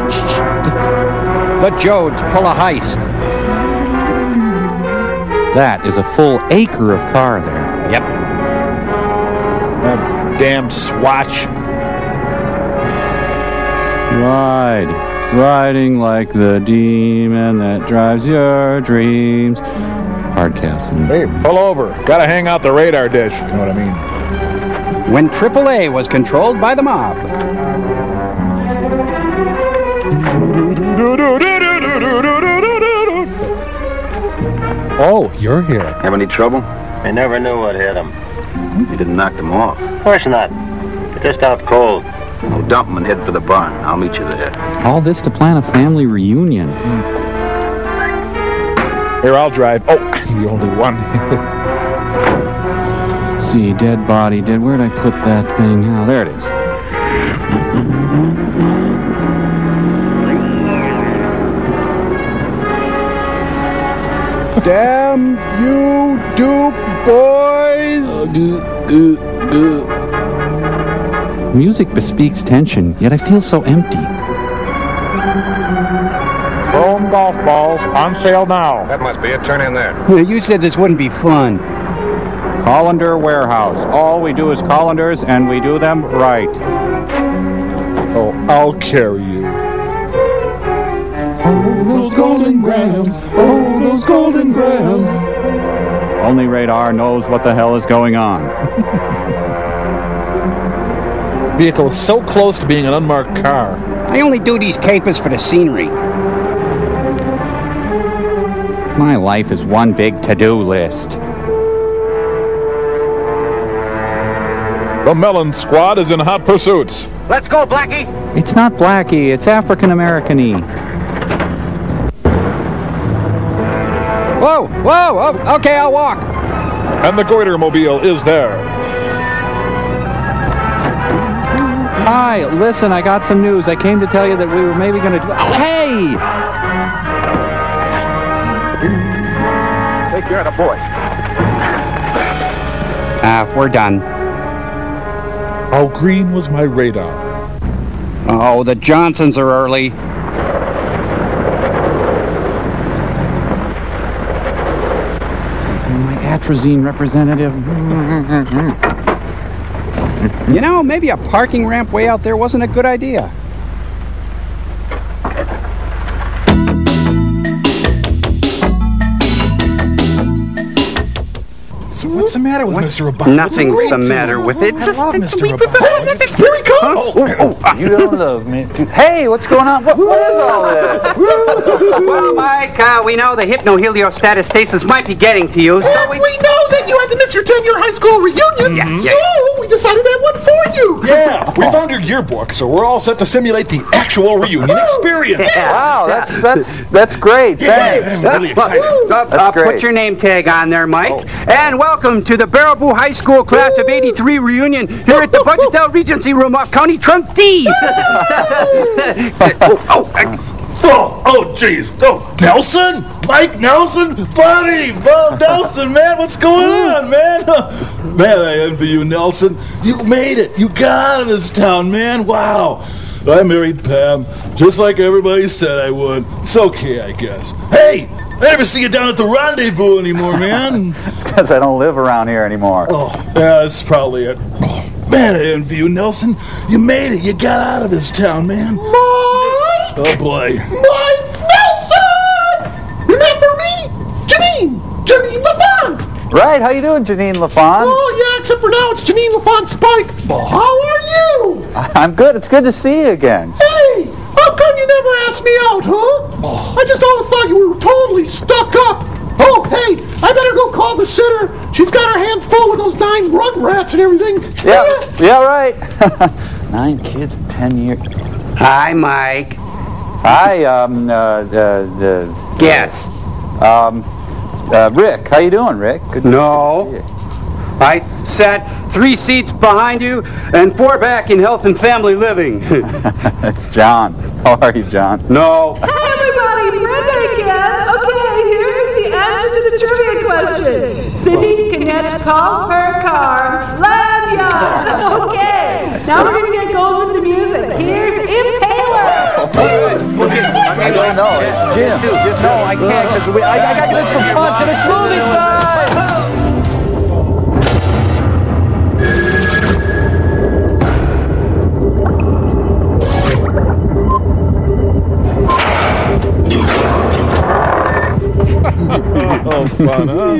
The Jodes pull a heist. That is a full acre of car there. Yep. That damn swatch. Riding like the demon that drives your dreams. Hardcastle. Hey, pull over. Gotta hang out the radar dish, you know what I mean? When AAA was controlled by the mob. Oh, you're here. Have any trouble? I never knew what hit him. You didn't knock them off. Of course not. They're just out cold. Well, dump them and head for the barn. I'll meet you there. All this to plan a family reunion. Here, I'll drive. Oh, I'm the only one. See, dead body, where'd I put that thing? Oh, there it is. Damn you, Duke boys! Music bespeaks tension, yet I feel so empty. Chrome golf balls on sale now. That must be it. Turn in there. You said this wouldn't be fun. Colander Warehouse. All we do is colanders, and we do them right. Oh, I'll carry you. Oh, those golden grams. Oh, those golden grams. Only radar knows what the hell is going on. Vehicle is so close to being an unmarked car. I only do these capers for the scenery. My life is one big to-do list. The Melon Squad is in hot pursuit. Let's go, Blackie. It's not Blackie, it's African-American-y. Whoa, oh, okay, I'll walk. And the Goiter-mobile is there. Hi, listen, I got some news. I came to tell you that we were maybe going to... Hey! Take care of the boys. We're done. How green was my radar? Oh, the Johnsons are early. My atrazine representative. You know, maybe a parking ramp way out there wasn't a good idea. So what's the matter with Mr. Obama? Nothing's the matter with it. I love Mr. Obama. Here he comes! You don't love me. Hey, what's going on? What is all this? Well, Mike, we know the hypnoheliostasis might be getting to you, so we know that you had to miss your 10-year high school reunion, Yeah. so we decided decided to have one for you. Yeah, we found your yearbook, so we're all set to simulate the actual reunion experience. Wow, that's great. Thanks. I'm really excited. That's great. Put your name tag on there, Mike. And welcome to the Baraboo High School Class of '83 reunion here at the Budgetel Regency Room off County Trunk D. Oh, jeez. Oh, Nelson? Mike Nelson? Buddy! Well, Nelson, man, what's going on, man? Man, I envy you, Nelson. You made it. You got out of this town, man. Wow. I married Pam, just like everybody said I would. It's okay, I guess. Hey! I never see you down at the rendezvous anymore, man. It's because I don't live around here anymore. Oh, yeah, that's probably it. Oh, man, I envy you, Nelson. You made it. You got out of this town, man. Oh, boy. Mike Nelson! Remember me? Janine LaFont! Right, how you doing, Janine LaFont? Oh, yeah, except for now it's Janine LaFont Spike. How are you? I'm good. It's good to see you again. Hey, how come you never asked me out, huh? I just always thought you were totally stuck up. Oh, hey, I better go call the sitter. She's got her hands full with those 9 rug rats and everything. Yeah, right. 9 kids in 10 years. Hi, Mike. Hi, Yes. Rick. How you doing, Rick? Good No. to see you. I sat 3 seats behind you and 4 back in health and family living. That's John. How are you, John? No. Hey, everybody, Brenda again. Okay, here's the answer to the trivia question. Cindy Cannett call her car Lanyard. Okay, now we're going to get going with the music. Here's Impaler. I don't know. It's Jim. No, I can't because I got to get some punch and it's movie side. Oh, fun, huh?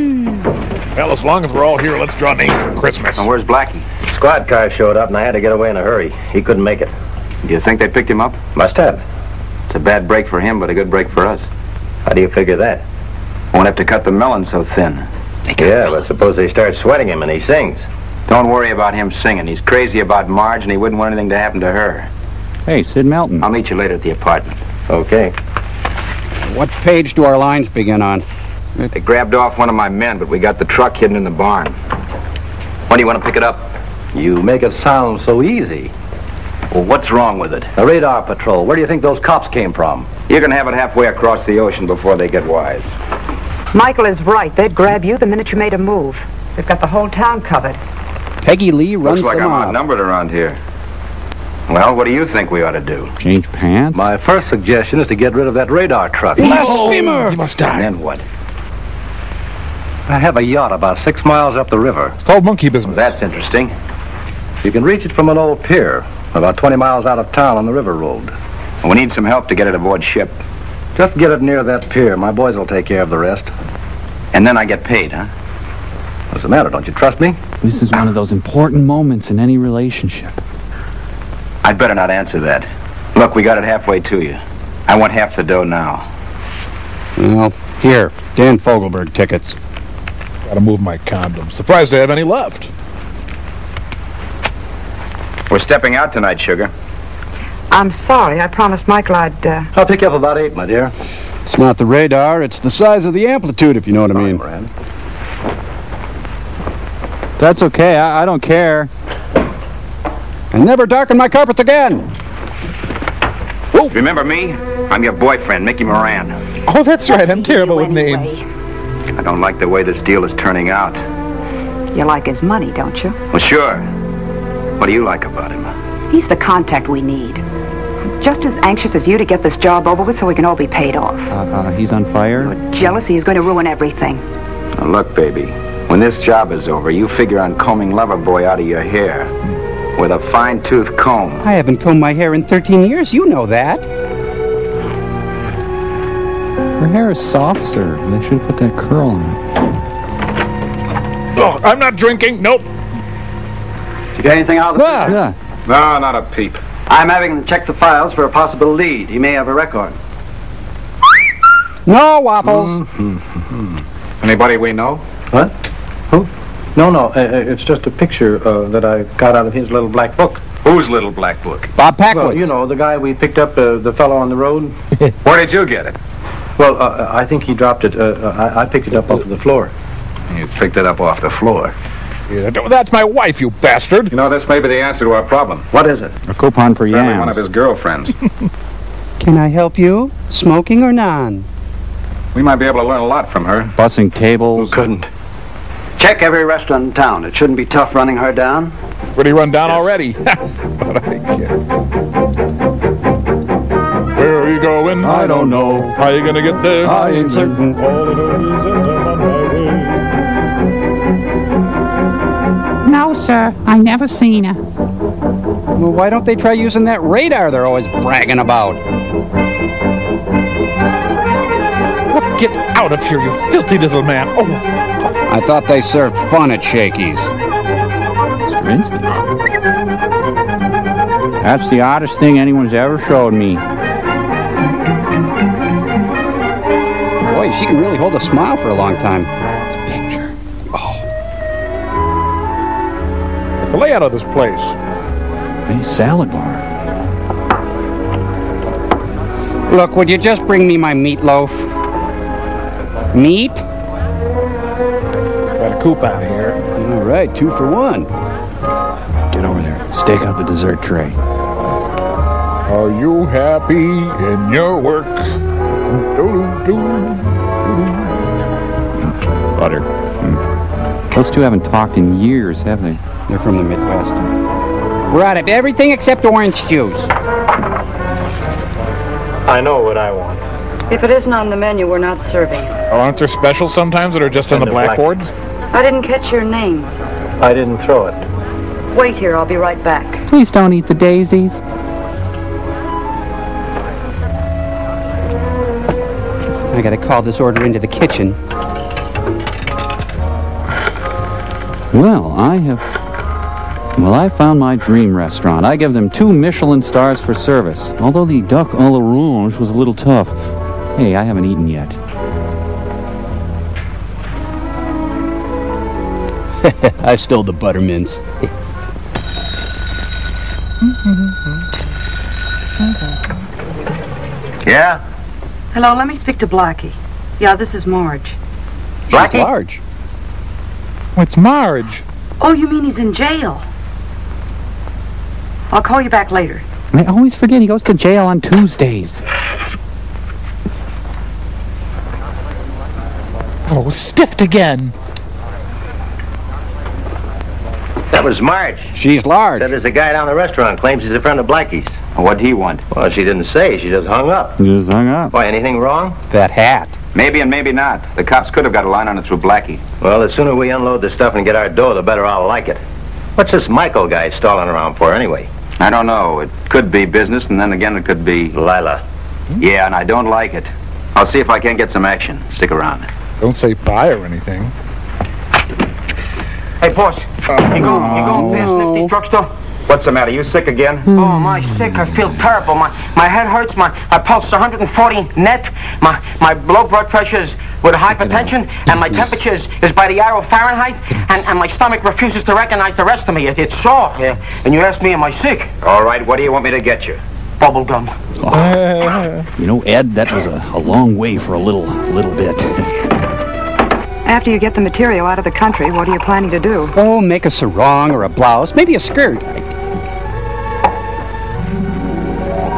Well, as long as we're all here, let's draw names for Christmas. And where's Blackie? Squad car showed up, and I had to get away in a hurry. He couldn't make it. Do you think they picked him up? Must have. It's a bad break for him, but a good break for us. How do you figure that? Won't have to cut the melon so thin. Yeah, but suppose they start sweating him and he sings. Don't worry about him singing. He's crazy about Marge, and he wouldn't want anything to happen to her. Hey, Sid Melton. I'll meet you later at the apartment. Okay. What page do our lines begin on? They grabbed off one of my men, but we got the truck hidden in the barn. When do you want to pick it up? You make it sound so easy. Well, what's wrong with it? A radar patrol. Where do you think those cops came from? You're going to have it halfway across the ocean before they get wise. Michael is right. They'd grab you the minute you made a move. They've got the whole town covered. Peggy Lee runs Looks like them I'm off. outnumbered around here. Well, what do you think we ought to do? Change pants? My first suggestion is to get rid of that radar truck. Blasphemer! He must die. And then what? I have a yacht about 6 miles up the river. It's called monkey business. That's interesting. You can reach it from an old pier, about 20 miles out of town on the river road. We need some help to get it aboard ship. Just get it near that pier. My boys will take care of the rest. And then I get paid, huh? What's the matter? Don't you trust me? This is one of those important moments in any relationship. I'd better not answer that. Look, we got it halfway to you. I want half the dough now. Well, here, Dan Fogelberg tickets. Gotta move my condoms. Surprised I have any left. We're stepping out tonight, sugar. I'm sorry. I promised Michael I'd... I'll pick you up about 8, my dear. It's not the radar, it's the size of the amplitude, if you know what I mean. That's okay. I don't care. And never darken my carpets again. Whoa. Remember me? I'm your boyfriend, Mickey Moran. Oh, that's right. I'm terrible with names. I don't like the way this deal is turning out. You like his money, don't you? Well, sure. What do you like about him? He's the contact we need. Just as anxious as you to get this job over with so we can all be paid off. He's on fire? Jealousy is going to ruin everything. Now, look, baby. When this job is over, you figure on combing Loverboy out of your hair with a fine-tooth comb. I haven't combed my hair in 13 years. You know that. Her hair is soft, sir. They should have put that curl on it. Oh, I'm not drinking. Nope. Did you get anything out of the picture? Yeah. No, not a peep. I'm having them check the files for a possible lead. He may have a record. No waffles. Anybody we know? What? Who? No, it's just a picture that I got out of his little black book. Whose little black book? Bob Packwood's. Well, you know, the guy we picked up, the fellow on the road. Where did you get it? Well, I think he dropped it. I picked it up off the floor. You picked it up off the floor. Yeah, that's my wife, you bastard. You know, this may be the answer to our problem. What is it? A coupon for Probably yams. one of his girlfriends. Can I help you? Smoking or non? We might be able to learn a lot from her. Bussing tables. Who couldn't? Check every restaurant in town. It shouldn't be tough running her down. Pretty run down already. But I can't. Where are you going? I don't know. How are you going to get there? I ain't certain. All I know is that I'm on my way. No, sir. I never seen her. Well, why don't they try using that radar they're always bragging about? Get out of here, you filthy little man. Oh. I thought they served fun at Shakey's. Stravinsky. That's the oddest thing anyone's ever showed me. Boy, she can really hold a smile for a long time. It's a picture. The layout of this place. A salad bar. Look, would you just bring me my meatloaf? Meat? Got a coupon here. All right, 2 for 1. Get over there. Stake out the dessert tray. Are you happy in your work? Butter. Those two haven't talked in years, have they? They're from the Midwest. We're out of everything except orange juice. I know what I want. If it isn't on the menu, we're not serving it. Oh, aren't there specials sometimes that are just on the blackboard? I didn't catch your name. I didn't throw it. Wait here, I'll be right back. Please don't eat the daisies. I gotta call this order into the kitchen. Well, I found my dream restaurant. I give them 2 Michelin stars for service. Although the duck à l'orange was a little tough. Hey, I haven't eaten yet. I stole the buttermints. Yeah? Hello, let me speak to Blackie. Yeah, this is Marge. She's large. It's Marge. Oh, you mean he's in jail? I'll call you back later. I always forget he goes to jail on Tuesdays. Oh, stiffed again. That was Marge. She's large. Said there's a guy down the restaurant claims he's a friend of Blackie's. What'd he want? Well, she didn't say. She just hung up. Just hung up. Why, anything wrong? That hat. Maybe and maybe not. The cops could have got a line on it through Blackie. Well, the sooner we unload the stuff and get our dough, the better I'll like it. What's this Michael guy stalling around for, anyway? I don't know. It could be business, and then again it could be... Lila. Yeah, and I don't like it. I'll see if I can't get some action. Stick around. Don't say bye or anything. Hey, boss. You going past Nifty Drugstore? What's the matter? You sick again? Oh, my sick. I feel terrible. My head hurts. My pulse is 140 net. My low blood pressure is with hypertension, and my temperature is by the arrow Fahrenheit, and my stomach refuses to recognize the rest of me. It's sore. Yeah. And you ask me, am I sick? All right, what do you want me to get you? Bubble gum. You know, Ed, that was a long way for a little bit. After you get the material out of the country, what are you planning to do? Oh, make a sarong or a blouse, maybe a skirt.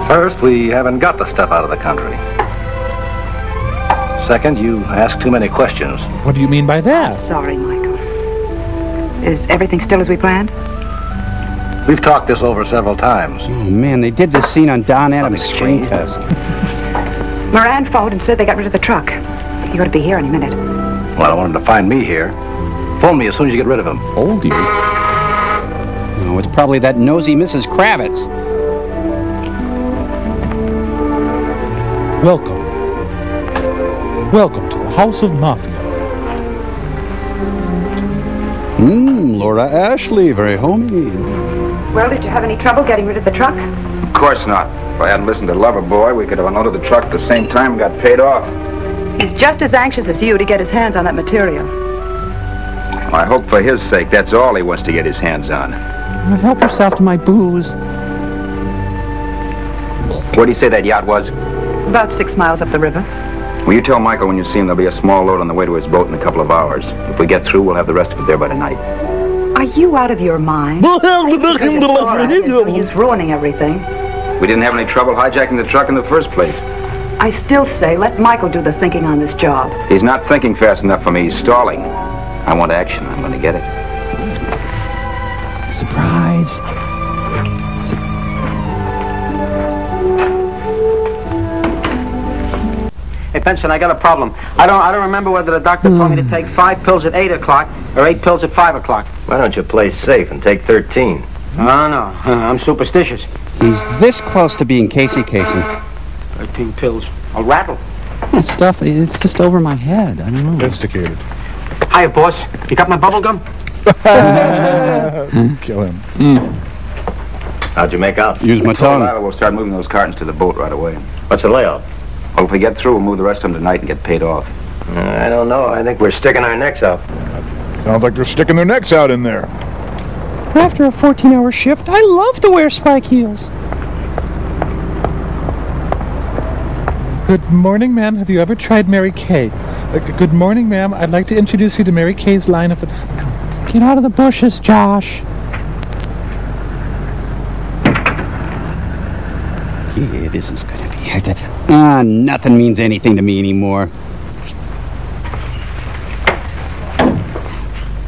First, we haven't got the stuff out of the country. Second, you ask too many questions. What do you mean by that? Sorry, Michael. Is everything still as we planned? We've talked this over several times. Oh, man, they did this scene on Don Adams' screen test. Moran phoned and said they got rid of the truck. He ought to be here any minute. Well, I want him to find me here. Phone me as soon as you get rid of him. Fold you? No, it's probably that nosy Mrs. Kravitz. Welcome. Welcome to the House of Mafia. Laura Ashley, very homey. Well, did you have any trouble getting rid of the truck? Of course not. If I hadn't listened to Loverboy, we could have unloaded the truck at the same time and got paid off. He's just as anxious as you to get his hands on that material. I hope for his sake that's all he wants to get his hands on. Help yourself to my booze. Where do you say that yacht was? About 6 miles up the river. Will you tell Michael when you see him there'll be a small load on the way to his boat in a couple of hours. If we get through, we'll have the rest of it there by tonight. Are you out of your mind? He's ruining everything. We didn't have any trouble hijacking the truck in the first place. I still say let Michael do the thinking on this job. He's not thinking fast enough for me. He's stalling. I want action. I'm going to get it. Surprise. Hey, Benson, I got a problem. I don't remember whether the doctor told me to take 5 pills at 8 o'clock or 8 pills at 5 o'clock. Why don't you play safe and take 13? Oh, no. I'm superstitious. He's this close to being Casey Casey. 13 pills. I'll rattle. This stuff, it's just over my head. I don't know. Sophisticated. Hiya, boss. You got my bubble gum? Kill him. How'd you make out? Use my tongue. We'll start moving those cartons to the boat right away. What's the layout? Well, if we get through, we'll move the rest of them tonight and get paid off. I don't know. I think we're sticking our necks out. Sounds like they're sticking their necks out in there. After a 14-hour shift, I love to wear spike heels. Good morning, ma'am. Have you ever tried Mary Kay? Good morning, ma'am. I'd like to introduce you to Mary Kay's line of... Get out of the bushes, Josh. Yeah, this is gonna be... nothing means anything to me anymore.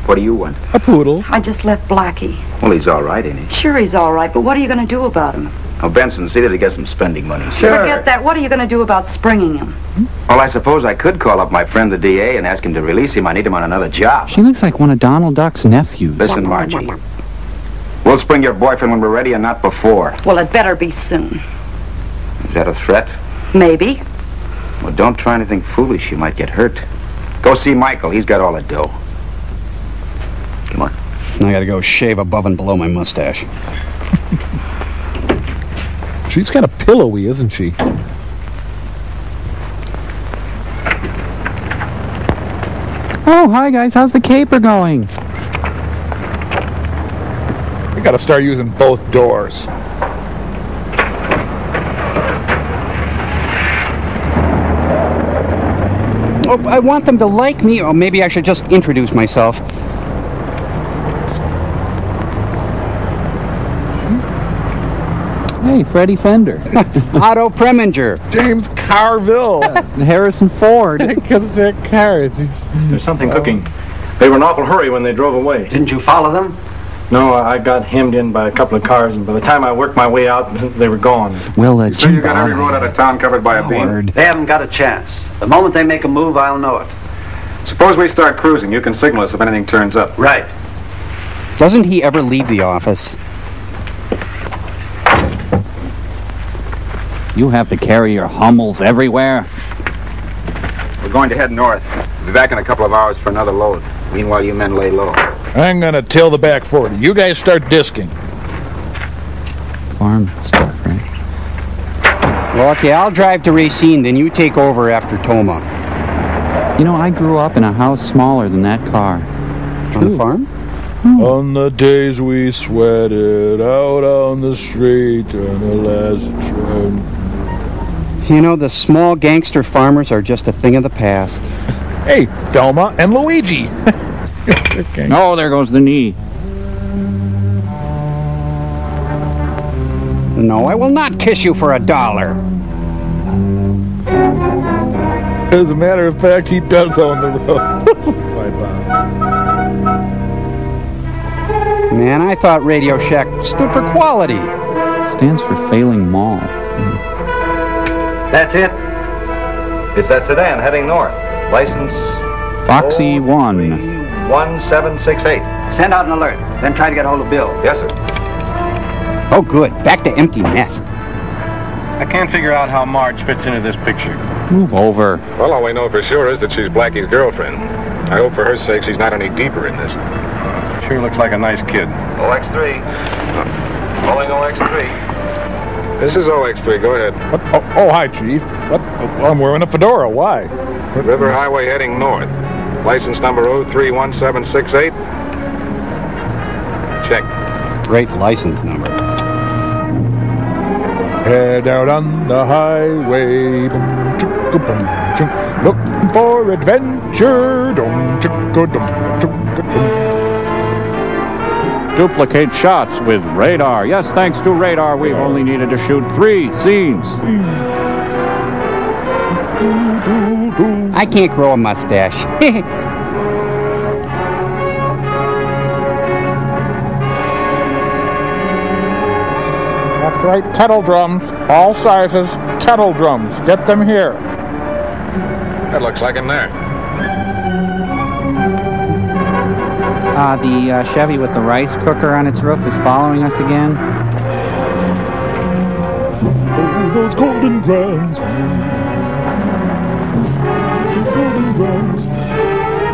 What do you want? A poodle. I just left Blackie. Well, he's all right, ain't he? Sure he's all right, but what are you going to do about him? Oh, Benson, see that he gets some spending money. Forget that. What are you going to do about springing him? Well, I suppose I could call up my friend the DA and ask him to release him. I need him on another job. She looks like one of Donald Duck's nephews. Listen, Margie. We'll spring your boyfriend when we're ready and not before. Well, it better be soon. Is that a threat? Maybe. Well, don't try anything foolish. You might get hurt. Go see Michael. He's got all the dough. Come on. I gotta go shave above and below my mustache. She's kind of pillowy, isn't she? Oh, hi, guys. How's the caper going? We gotta start using both doors. Oh, I want them to like me, or maybe I should just introduce myself. Hey, Freddie Fender. Otto Preminger. James Carville. Harrison Ford. Because they're cars. There's something cooking. They were in awful hurry when they drove away. Didn't you follow them? No, I got hemmed in by a couple of cars, and by the time I worked my way out, they were gone. Well, So you got every road out of town covered by a beam? They haven't got a chance. The moment they make a move, I'll know it. Suppose we start cruising. You can signal us if anything turns up. Right. Doesn't he ever leave the office? You have to carry your Hummels everywhere? We're going to head north. We'll be back in a couple of hours for another load. Meanwhile, you men lay low. I'm gonna tail the back 40. You guys start disking. Farm stuff, right? Well, okay, I'll drive to Racine, then you take over after Toma. You know, I grew up in a house smaller than that car. On the farm? On the days we sweated out on the street on the last train. You know, the small gangster farmers are just a thing of the past. Hey, Thelma and Luigi. Oh, there goes the knee. No, I will not kiss you for $1. As a matter of fact, he does own the road. Man, I thought Radio Shack stood for quality. Stands for failing mall. That's it. It's that sedan heading north. License Foxy 1. 1768. Send out an alert. Then try to get hold of Bill. Yes, sir. Oh, good. Back to empty nest. I can't figure out how Marge fits into this picture. Move over. Well, all we know for sure is that she's Blackie's girlfriend. I hope for her sake she's not any deeper in this. Sure looks like a nice kid. OX3. Calling OX3. This is OX3. Go ahead. What? Oh, hi, Chief. What? Oh, I'm wearing a fedora. Why? River Highway heading north. License number 031768. Check. Great license number. Head out on the highway, boom, chicka, boom, chunk, looking for adventure, dum, chicka, dum, chicka, dum. Duplicate shots with radar. Yes, thanks to radar, we've only needed to shoot 3 scenes. I can't grow a mustache. That's right, kettle drums, all sizes, kettle drums. Get them here. That looks like him there. The Chevy with the rice cooker on its roof is following us again. Oh, those golden grams. Golden grams.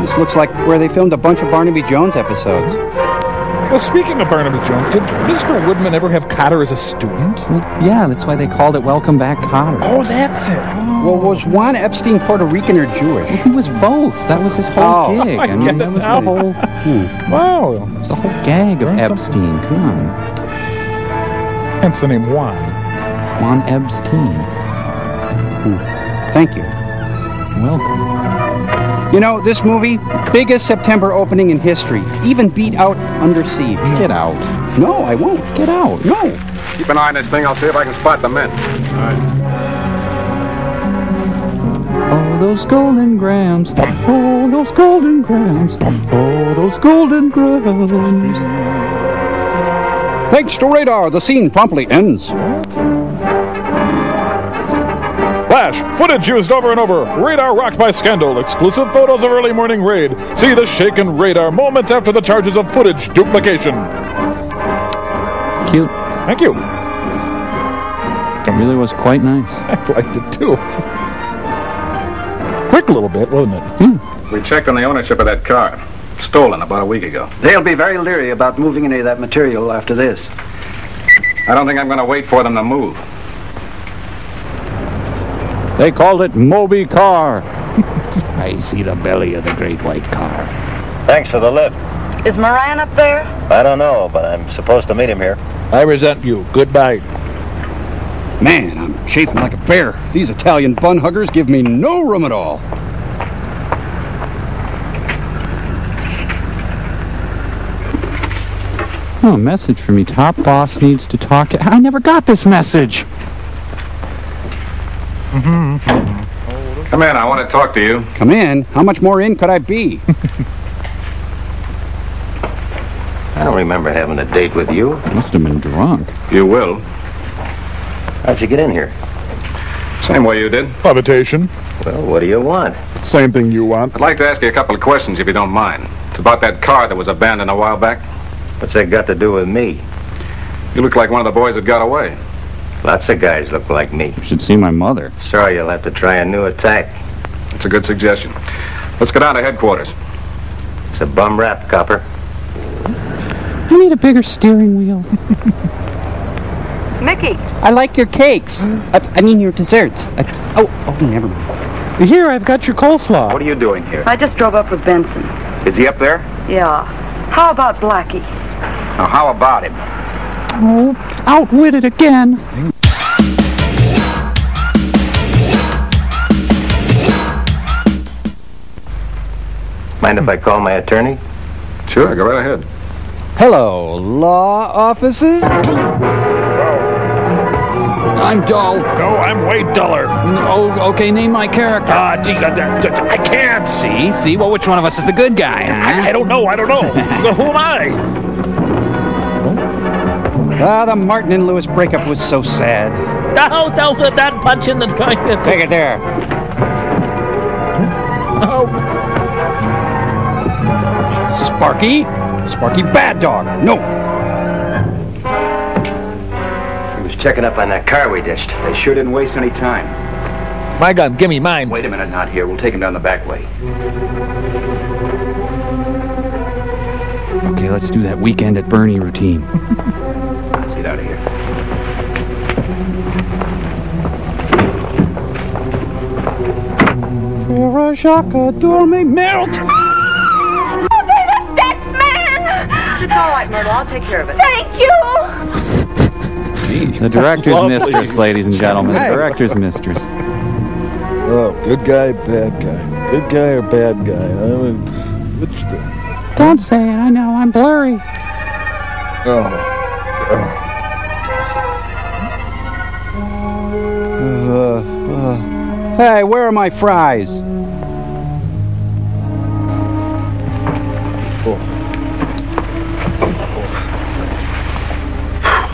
This looks like where they filmed a bunch of Barnaby Jones episodes. Well, speaking of Barnaby Jones, did Mr. Woodman ever have Cotter as a student? Well, yeah, that's why they called it Welcome Back, Cotter. Oh, that's it. Oh. Well, was Juan Epstein Puerto Rican or Jewish? Well, he was both. That was his whole gig. I mean, that was the whole... Wow. It was the whole gag of Epstein. Come on. Hence the name Juan. Juan Epstein. Thank you. Welcome. You know, this movie, biggest September opening in history, even beat out Under Siege. Get out. No, I won't. Get out. No. Keep an eye on this thing. I'll see if I can spot the men. All right. Oh, those golden grams. Oh, those golden grams. Oh, those golden grams. Thanks to radar, the scene promptly ends. Flash, footage used over and over. Radar rocked by scandal. Exclusive photos of early morning raid. See the shaken radar moments after the charges of footage duplication. Cute. Thank you. It really was quite nice. I liked it too. Quick little bit, wasn't it? We checked on the ownership of that car. Stolen about a week ago. They'll be very leery about moving any of that material after this. I don't think I'm going to wait for them to move. They called it Moby Car. I see the belly of the great white car. Thanks for the lift. Is Moran up there? I don't know, but I'm supposed to meet him here. I resent you. Goodbye. Man, I'm chafing like a bear. These Italian bun huggers give me no room at all. Oh, a message for me. Top boss needs to talk. I never got this message. Come in, I want to talk to you. Come in? How much more in could I be? I don't remember having a date with you. Must have been drunk. You will. How'd you get in here? Same way you did. Levitation. Well, what do you want? Same thing you want. I'd like to ask you a couple of questions if you don't mind. It's about that car that was abandoned a while back. What's that got to do with me? You look like one of the boys that got away. Lots of guys look like me. You should see my mother. Sorry, you'll have to try a new attack. That's a good suggestion. Let's go down to headquarters. It's a bum rap, copper. I need a bigger steering wheel. Mickey. I like your cakes. I mean your desserts. Oh, never mind. Here, I've got your coleslaw. What are you doing here? I just drove up with Benson. Is he up there? Yeah. How about Blackie? Now, how about him? Oh, outwitted again. Mind if I call my attorney? Sure, go right ahead. Hello, law offices? I'm dull. No, I'm way duller. Oh, okay, name my character. Gee, I can't. See? Well, which one of us is the good guy? Huh? I don't know. Who am I? The Martin and Lewis breakup was so sad. Don't put that punch in the joint. Take it there. Oh. Sparky? Sparky Bad Dog. No. He was checking up on that car we ditched. They sure didn't waste any time. My gun, give me mine. Wait a minute, not here. We'll take him down the back way. Okay, let's do that weekend at Bernie routine. Let's get out of here. For a Jacques d'Or me melt. It's all right, Myrtle. I'll take care of it. Thank you. The director's mistress, ladies and gentlemen. The director's mistress. Oh, good guy, bad guy. Good guy or bad guy? Don't say it. I know. I'm blurry. Hey, where are my fries?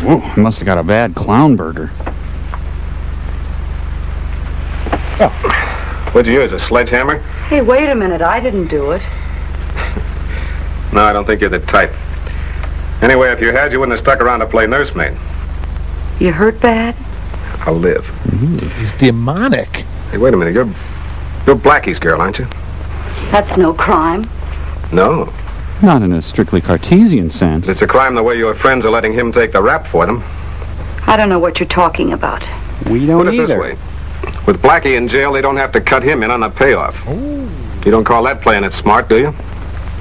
Ooh, I must have got a bad clown burger. Oh. What'd you use, a sledgehammer? Hey, wait a minute. I didn't do it. No, I don't think you're the type. Anyway, if you had, you wouldn't have stuck around to play nursemaid. You hurt bad? I'll live. He's demonic. Hey, wait a minute. You're Blackie's girl, aren't you? That's no crime. No. Not in a strictly Cartesian sense. It's a crime the way your friends are letting him take the rap for them. I don't know what you're talking about. We don't Put it either. this way. With Blackie in jail, they don't have to cut him in on the payoff. Ooh. You don't call that playing it smart, do you?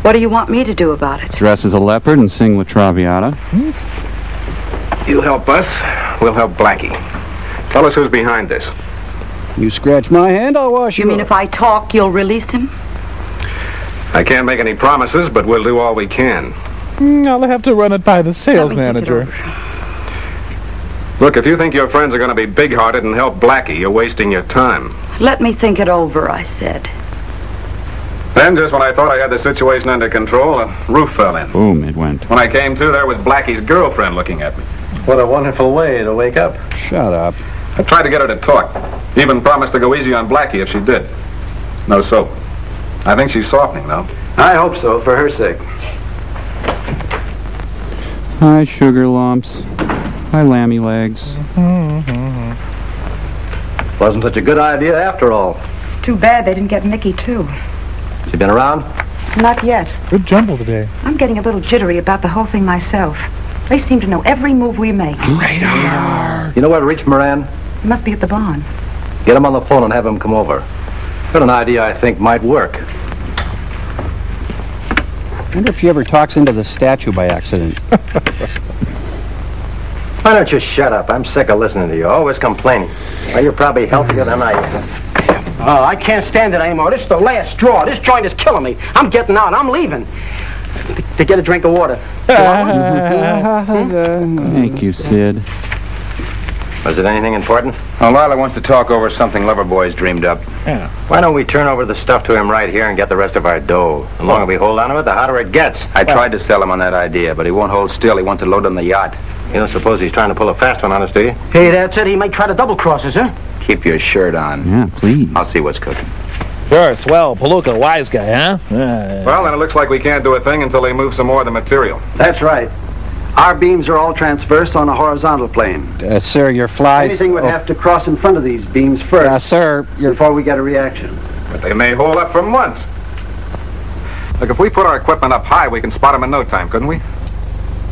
What do you want me to do about it? Dress as a leopard and sing La Traviata. You help us, we'll help Blackie. Tell us who's behind this. You scratch my hand, I'll wash you. You mean if I talk, you'll release him? I can't make any promises, but we'll do all we can. I'll have to run it by the sales manager. Look, if you think your friends are going to be big-hearted and help Blackie, you're wasting your time. Let me think it over, I said. Then, just when I thought I had the situation under control, a roof fell in. Boom, it went. When I came to, there was Blackie's girlfriend looking at me. What a wonderful way to wake up. Shut up. I tried to get her to talk. Even promised to go easy on Blackie if she did. No soap. I think she's softening, though. I hope so, for her sake. Hi, sugar lumps. Hi, lammy legs. Wasn't such a good idea after all. It's too bad they didn't get Mickey, too. She been around? Not yet. Good jumble today. I'm getting a little jittery about the whole thing myself. They seem to know every move we make. Radar! You know where to reach Moran? He must be at the barn. Get him on the phone and have him come over. Got an idea I think might work. I wonder if she ever talks into the statue by accident. Why don't you shut up? I'm sick of listening to you. Always complaining. Well, you're probably healthier than I am. Oh, I can't stand it anymore. This is the last straw. This joint is killing me. I'm getting out. I'm leaving. To get a drink of water. Thank you, Sid. Was it anything important? Well, Lila wants to talk over something Loverboy's dreamed up. Yeah. Why don't we turn over the stuff to him right here and get the rest of our dough? The longer we hold on to it, the hotter it gets. I tried to sell him on that idea, but he won't hold still. He wants to load on the yacht. You don't suppose he's trying to pull a fast one on us, do you? Hey, that's it. He might try to double-cross us, huh? Keep your shirt on. Yeah, please. I'll see what's cooking. Sure, swell, Palooka, wise guy, huh? Well, then it looks like we can't do a thing until they move some more of the material. That's right. Our beams are all transverse on a horizontal plane. Sir, your flies... Anything would have to cross in front of these beams first. Sir, before we get a reaction. But they may hold up for months. Look, if we put our equipment up high, we can spot them in no time, couldn't we?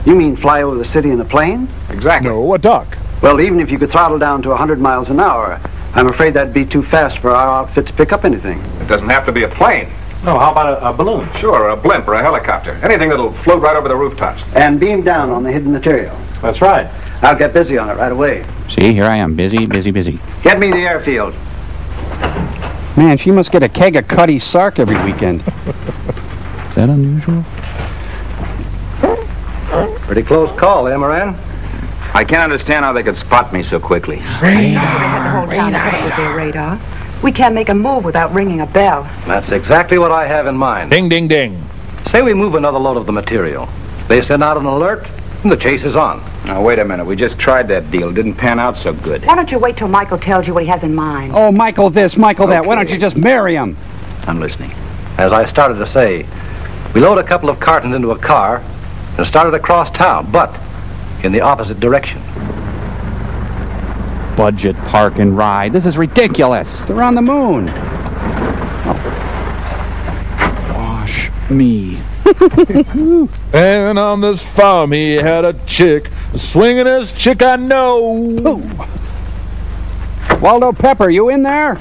You mean fly over the city in a plane? Exactly. No, a duck. Well, even if you could throttle down to 100 miles an hour, I'm afraid that'd be too fast for our outfit to pick up anything. It doesn't have to be a plane. No, how about a balloon? Sure, a blimp or a helicopter. Anything that'll float right over the rooftops. And beam down on the hidden material. That's right. I'll get busy on it right away. See, here I am, busy, busy, busy. Get me the airfield. Man, she must get a keg of Cuddy Sark every weekend. Is that unusual? Pretty close call, eh, Moran? I can't understand how they could spot me so quickly. Radar. We can't make a move without ringing a bell. That's exactly what I have in mind. Ding, ding, ding. Say we move another load of the material. They send out an alert, and the chase is on. Now, wait a minute. We just tried that deal. It didn't pan out so good. Why don't you wait till Michael tells you what he has in mind? Oh, Michael this, Michael that. Why don't you just marry him? I'm listening. As I started to say, we load a couple of cartons into a car and started across town, but in the opposite direction. Budget park and ride. This is ridiculous. They're on the moon. Wash me. And on this farm he had a chick, a swingin'est chick I know. Waldo Pepper, you in there?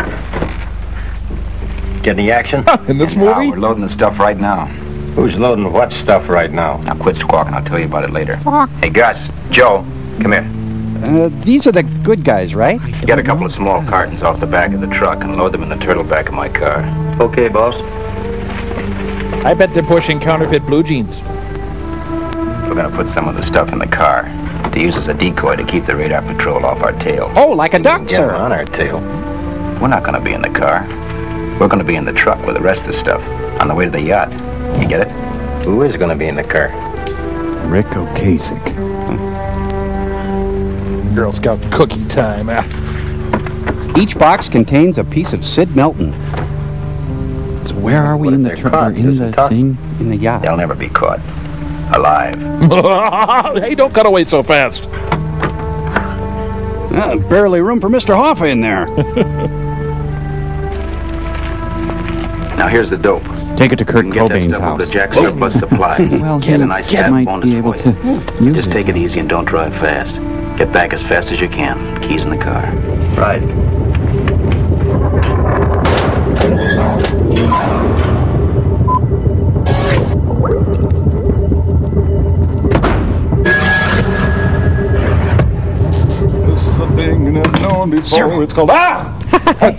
Get any action? In this Anyhow, movie? we're loading the stuff right now. Who's loading what stuff right now? Now quit squawking. I'll tell you about it later. Hey, Gus, Joe, come here. These are the good guys, right? Get a couple of small cartons off the back of the truck and load them in the turtle back of my car. Okay, boss. I bet they're pushing counterfeit blue jeans. We're gonna put some of the stuff in the car to use as a decoy to keep the radar patrol off our tail. Oh, like a duck, Yeah, sir. on our tail. We're not gonna be in the car. We're gonna be in the truck with the rest of the stuff on the way to the yacht. You get it? Who is gonna be in the car? Rick Ocasek. Girl Scout cookie time. Each box contains a piece of Sid Melton. So where are we in the truck? Or in the thing? In the yacht. They'll never be caught. Alive. Hey, don't cut away so fast. Barely room for Mr. Hoffa in there. Now here's the dope. Take it to Kurt Get that Cobain's stuff with house. the Jack surplus supply. Well, Get a he nice fat might bonus be able for to you. use Just take it easy and don't drive fast. Get back as fast as you can. Keys in the car. Right. This is a thing I've known before. Zero. It's called Hey,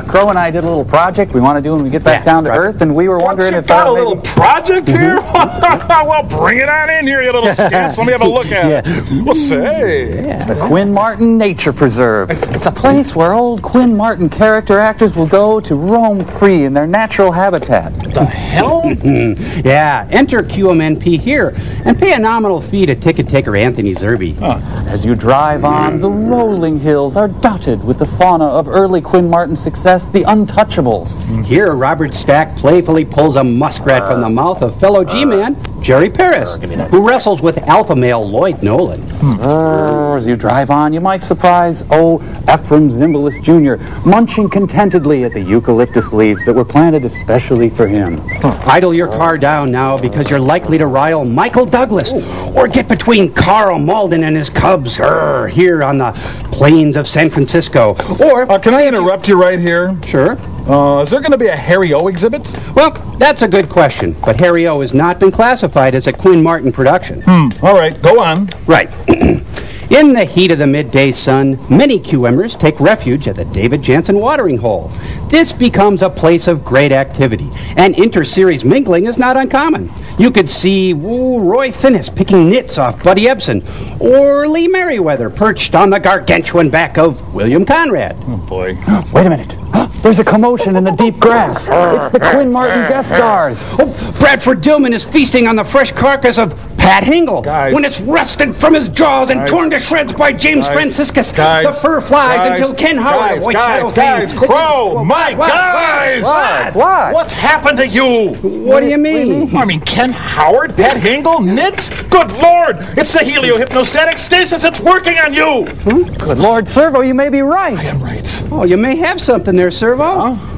Crow and I did a little project we want to do when we get back down to Earth, and we were wondering you if got a maybe- little project here? Well, bring it on in here, you little scamps. Let me have a look at it. Well, say. It's the Quinn Martin Nature Preserve. It's a place where old Quinn Martin character actors will go to roam free in their natural habitat. The hell? Yeah, enter QMNP here and pay a nominal fee to ticket taker Anthony Zerbe. As you drive on, the rolling hills are dotted with the fauna of early Quinn Martin success, the Untouchables. Here, Robert Stack playfully pulls a muskrat from the mouth of fellow G-man Jerry Paris, who wrestles with alpha male Lloyd Nolan. As you drive on, you might surprise, Ephraim Zimbalist Jr., munching contentedly at the eucalyptus leaves that were planted especially for him. Idle your car down now because you're likely to rile Michael Douglas or get between Carl Malden and his cubs here on the plains of San Francisco. Or can I interrupt you right here? Sure. Is there going to be a Harry O exhibit? Well, that's a good question, but Harry O has not been classified as a Quinn Martin production. All right, go on. Right. In the heat of the midday sun, many QMers take refuge at the David Jansen watering hole. This becomes a place of great activity, and inter-series mingling is not uncommon. You could see Roy Finnis picking nits off Buddy Ebsen, or Lee Merriweather perched on the gargantuan back of William Conrad. Oh, boy. Wait a minute. There's a commotion in the deep grass. It's the Quinn Martin guest stars. Bradford Dillman is feasting on the fresh carcass of Pat Hingle when it's wrested from his jaws and torn to shreds by James Franciscus. The fur flies until Ken Howard, Guys, Crow, my guys! What? What's happened to you? What do you mean? I mean, Ken Howard, Pat Hingle, nits? Good Lord! It's the heliohypnostatic stasis. It's working on you! Good Lord, Servo, you may be right. I am right. Oh, you may have something there, Servo.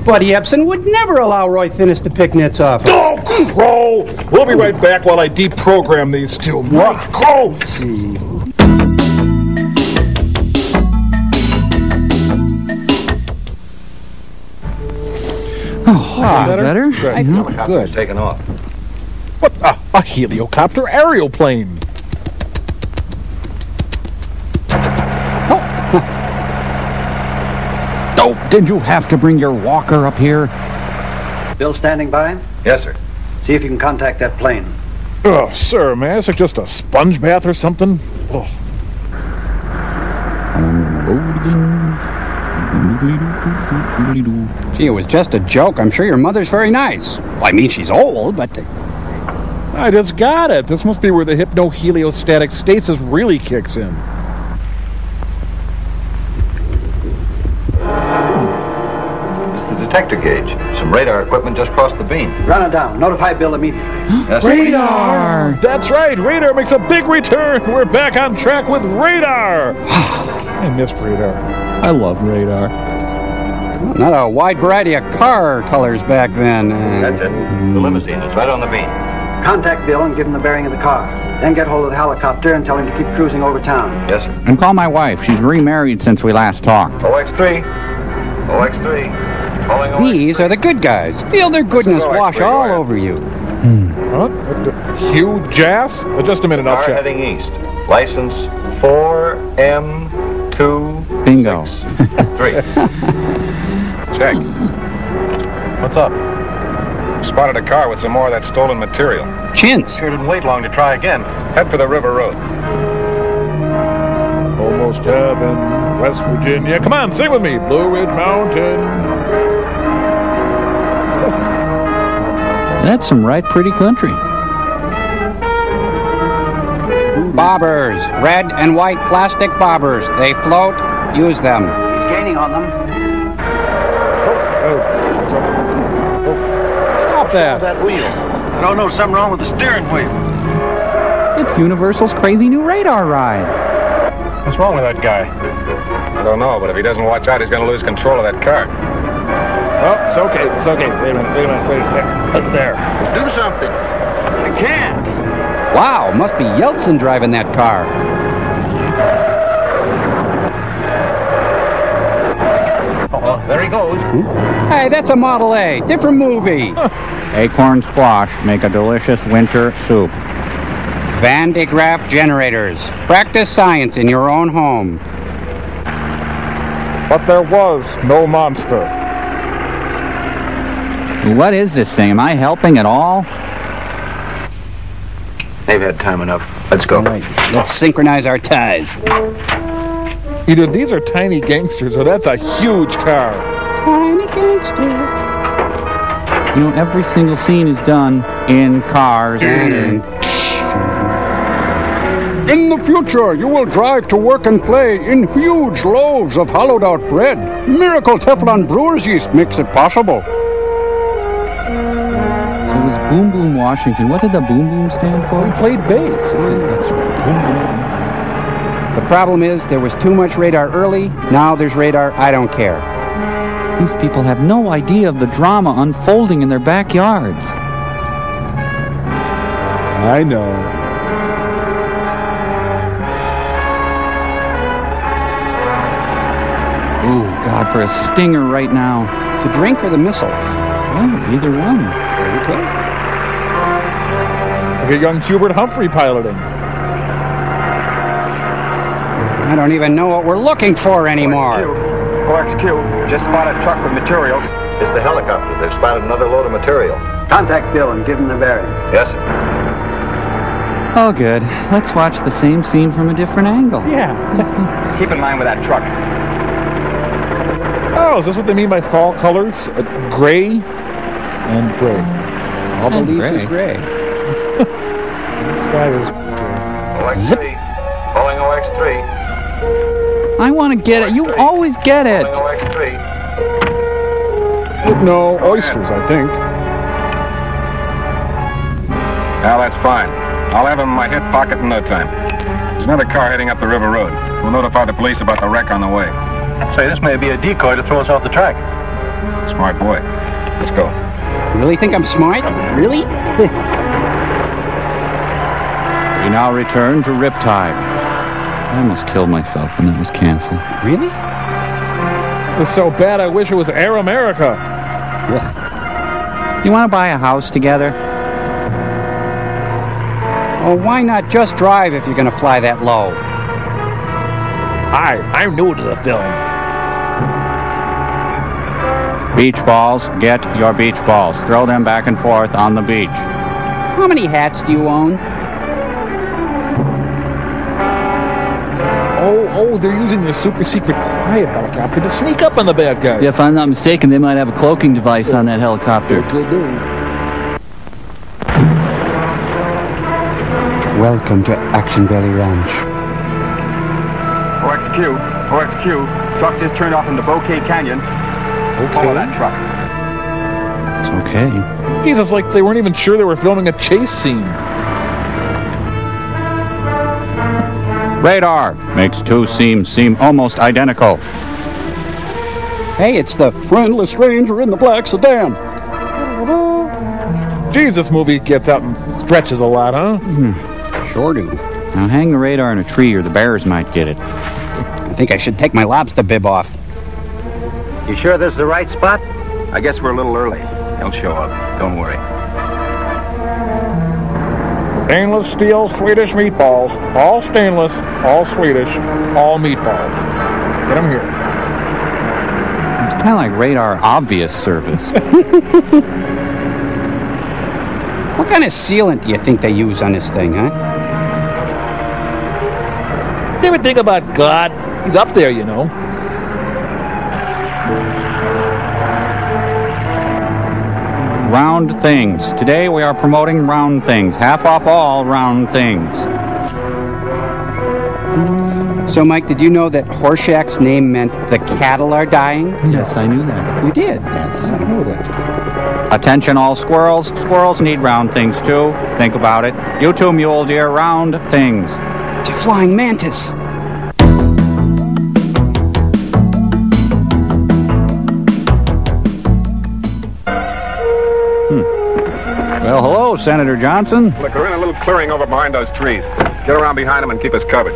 Buddy Ebsen would never allow Roy Finnis to pick nits off. Oh, Crow! We'll be right back while I deprogram these two. What? Crow! Better? Good. Helicopter's taken off. What? A heliocopter aerial plane. Oh, did you have to bring your walker up here? Bill standing by? Yes, sir. See if you can contact that plane. Oh, sir, may I suggest a sponge bath or something? Oh. Gee, it was just a joke. I'm sure your mother's very nice. Well, I mean, she's old, but... I just got it. This must be where the hypnoheliostatic stasis really kicks in. It's the detector gauge. Some radar equipment just crossed the beam. Run it down. Notify Bill immediately. Yes, Radar! That's right. Radar makes a big return. We're back on track with radar. I missed radar. I love radar. Not a wide variety of car colors back then. That's it. The limousine is right on the beam. Contact Bill and give him the bearing of the car. Then get hold of the helicopter and tell him to keep cruising over town. Yes, sir. And call my wife. She's remarried since we last talked. OX3. OX3. These are the good guys. Feel their goodness wash all over you. Huh? Hugh Jass? Just a minute, I'll Car check. heading east. License 4M2. Bingo. 3. Check. What's up? Spotted a car with some more of that stolen material. Chintz. Sure didn't wait long to try again. Head for the River Road. Almost heaven, West Virginia. Come on, sing with me. Blue Ridge Mountain. That's some right pretty country. Bobbers. Red and white plastic bobbers. They float. Use them. He's gaining on them. Stop that. That wheel. I don't know, something wrong with the steering wheel. It's Universal's crazy new radar ride. What's wrong with that guy? I don't know, but if he doesn't watch out, he's going to lose control of that car. Oh, it's okay. It's okay. Wait a minute. There. Do something. I can't. Wow, must be Yeltsin driving that car. Oh, there he goes. Hey, that's a Model A. Different movie. Acorn squash make a delicious winter soup. Van de Graaff generators. Practice science in your own home. But there was no monster. What is this thing? Am I helping at all? They've had time enough. Let's go. All right, let's synchronize our ties. Either these are tiny gangsters or that's a huge car. Tiny gangster. You know, every single scene is done in cars. In the future, you will drive to work and play in huge loaves of hollowed-out bread. Miracle Teflon brewer's yeast makes it possible. So it was Boom Boom Washington. What did the Boom Boom stand for? He played bass. That's right. Boom Boom. The problem is there was too much radar early. Now there's radar I don't care. These people have no idea of the drama unfolding in their backyards. I know. Ooh, God, for a stinger right now. The drink or the missile? Oh, either one. Okay. It's like a young Hubert Humphrey piloting. I don't even know what we're looking for anymore. OXQ, just spotted a truck with materials. It's the helicopter. They've spotted another load of material. Contact Bill and give him the bearing. Yes, sir. Oh, good. Let's watch the same scene from a different angle. Yeah. Keep in line with that truck. Oh, is this what they mean by fall colors? Gray and gray. All the And leaves gray. are gray. This guy is OX3. Calling OX3. I want to get it. You always get it. Calling OX3. no oysters, I think. Now that's fine. I'll have him in my hip pocket in no time. There's another car heading up the River Road. We'll notify the police about the wreck on the way. Say, this may be a decoy to throw us off the track. Smart boy. Let's go. You really think I'm smart? Really? We now return to Riptide. I almost killed myself when that was canceled. Really? This is so bad, I wish it was Air America. Ugh. You want to buy a house together? Oh, why not just drive if you're going to fly that low? Hi, I'm new to the film. Beach balls, get your beach balls. Throw them back and forth on the beach. How many hats do you own? Oh, they're using the super secret quiet helicopter to sneak up on the bad guys. Yeah, if I'm not mistaken, they might have a cloaking device on that helicopter. Welcome to Action Valley Ranch. OXQ. Truck just turned off into Bouquet Canyon. Follow that truck. It's okay. Jesus, like they weren't even sure they were filming a chase scene. Radar makes two seams seem almost identical. Hey, it's the friendless ranger in the black sedan. Geez, this movie gets out and stretches a lot, huh? Sure do. Now hang the radar in a tree or the bears might get it. I think I should take my lobster bib off. You sure this is the right spot? I guess we're a little early. He'll show up. Don't worry. Stainless steel Swedish meatballs. All stainless, all Swedish, all meatballs. Get them here. It's kind of like radar obvious service. What kind of sealant do you think they use on this thing, huh? You ever think about God? He's up there, you know. Round things. Today we are promoting round things. Half off all round things. So, Mike, did you know that Horseshack's name meant the cattle are dying? Yes, I knew that. You did? Yes. I know that. Attention all squirrels. Squirrels need round things too. Think about it. You too, mule deer. Round things. It's a flying mantis. Well, hello, Senator Johnson. Look, we're in a little clearing over behind those trees. Get around behind them and keep us covered.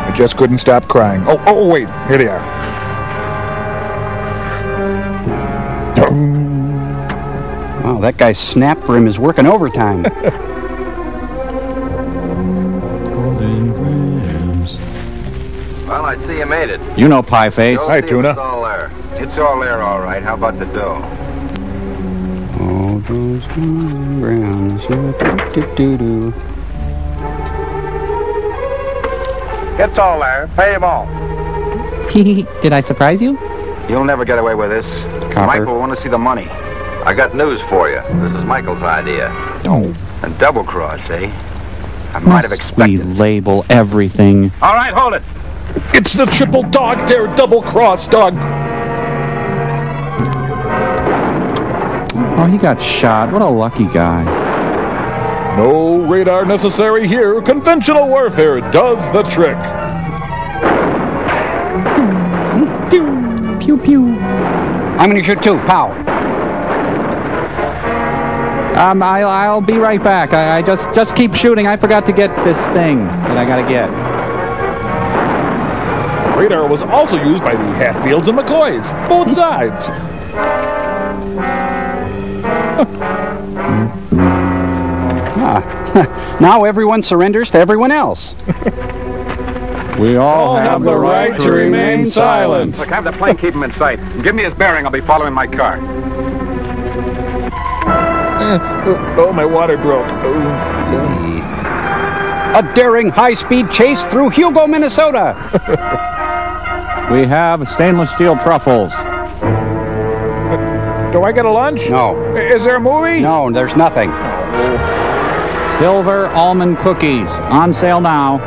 I just couldn't stop crying. Oh, wait. Here they are. Wow, that guy's snap brim is working overtime. Golden grams. Well, I see you made it. You know Pie Face. Hi, Tuna. It's all there. It's all there, all right. How about the dough? All those grounds. Do-do-do-do. It's all there. Pay them all. Did I surprise you? You'll never get away with this. Copper. Michael will want to see the money. I got news for you. This is Michael's idea. Oh. A double cross, eh? I might have Must we expected. label everything? All right, hold it. It's the triple dog dare double cross dog. Oh, he got shot. What a lucky guy. No radar necessary here. Conventional warfare does the trick. Pew, pew. I'm going to shoot too. Pow. I'll be right back. I just keep shooting. I forgot to get this thing that I gotta get. Radar was also used by the Hatfields and McCoys. Both sides. Now everyone surrenders to everyone else. We all have the right to remain silent. Look, have the plane keep him in sight. Give me his bearing. I'll be following my car. Oh, my water broke. A daring high-speed chase through Hugo, Minnesota. We have stainless steel truffles. Do I get a lunch? No. Is there a movie? No, there's nothing. Silver almond cookies. On sale now.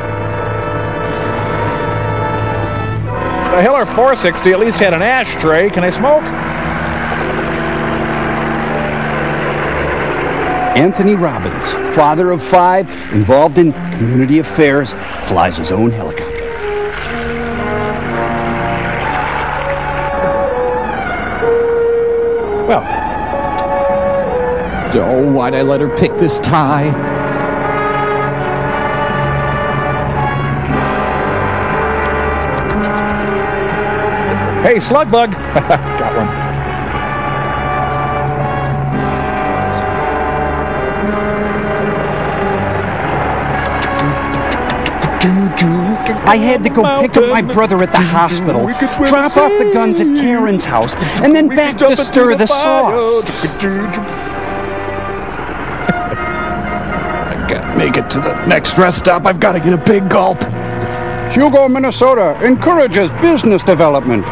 The Hiller 460 at least had an ashtray. Can I smoke? Anthony Robbins, father of 5, involved in community affairs, flies his own helicopter. Well. Oh, why'd I let her pick this tie? Hey, Slugbug. Got one. I had to go pick up my brother at the hospital, drop off the guns at Karen's house, and then back to stir the sauce. I gotta make it to the next rest stop. I've got to get a big gulp. Hugo, Minnesota encourages business development.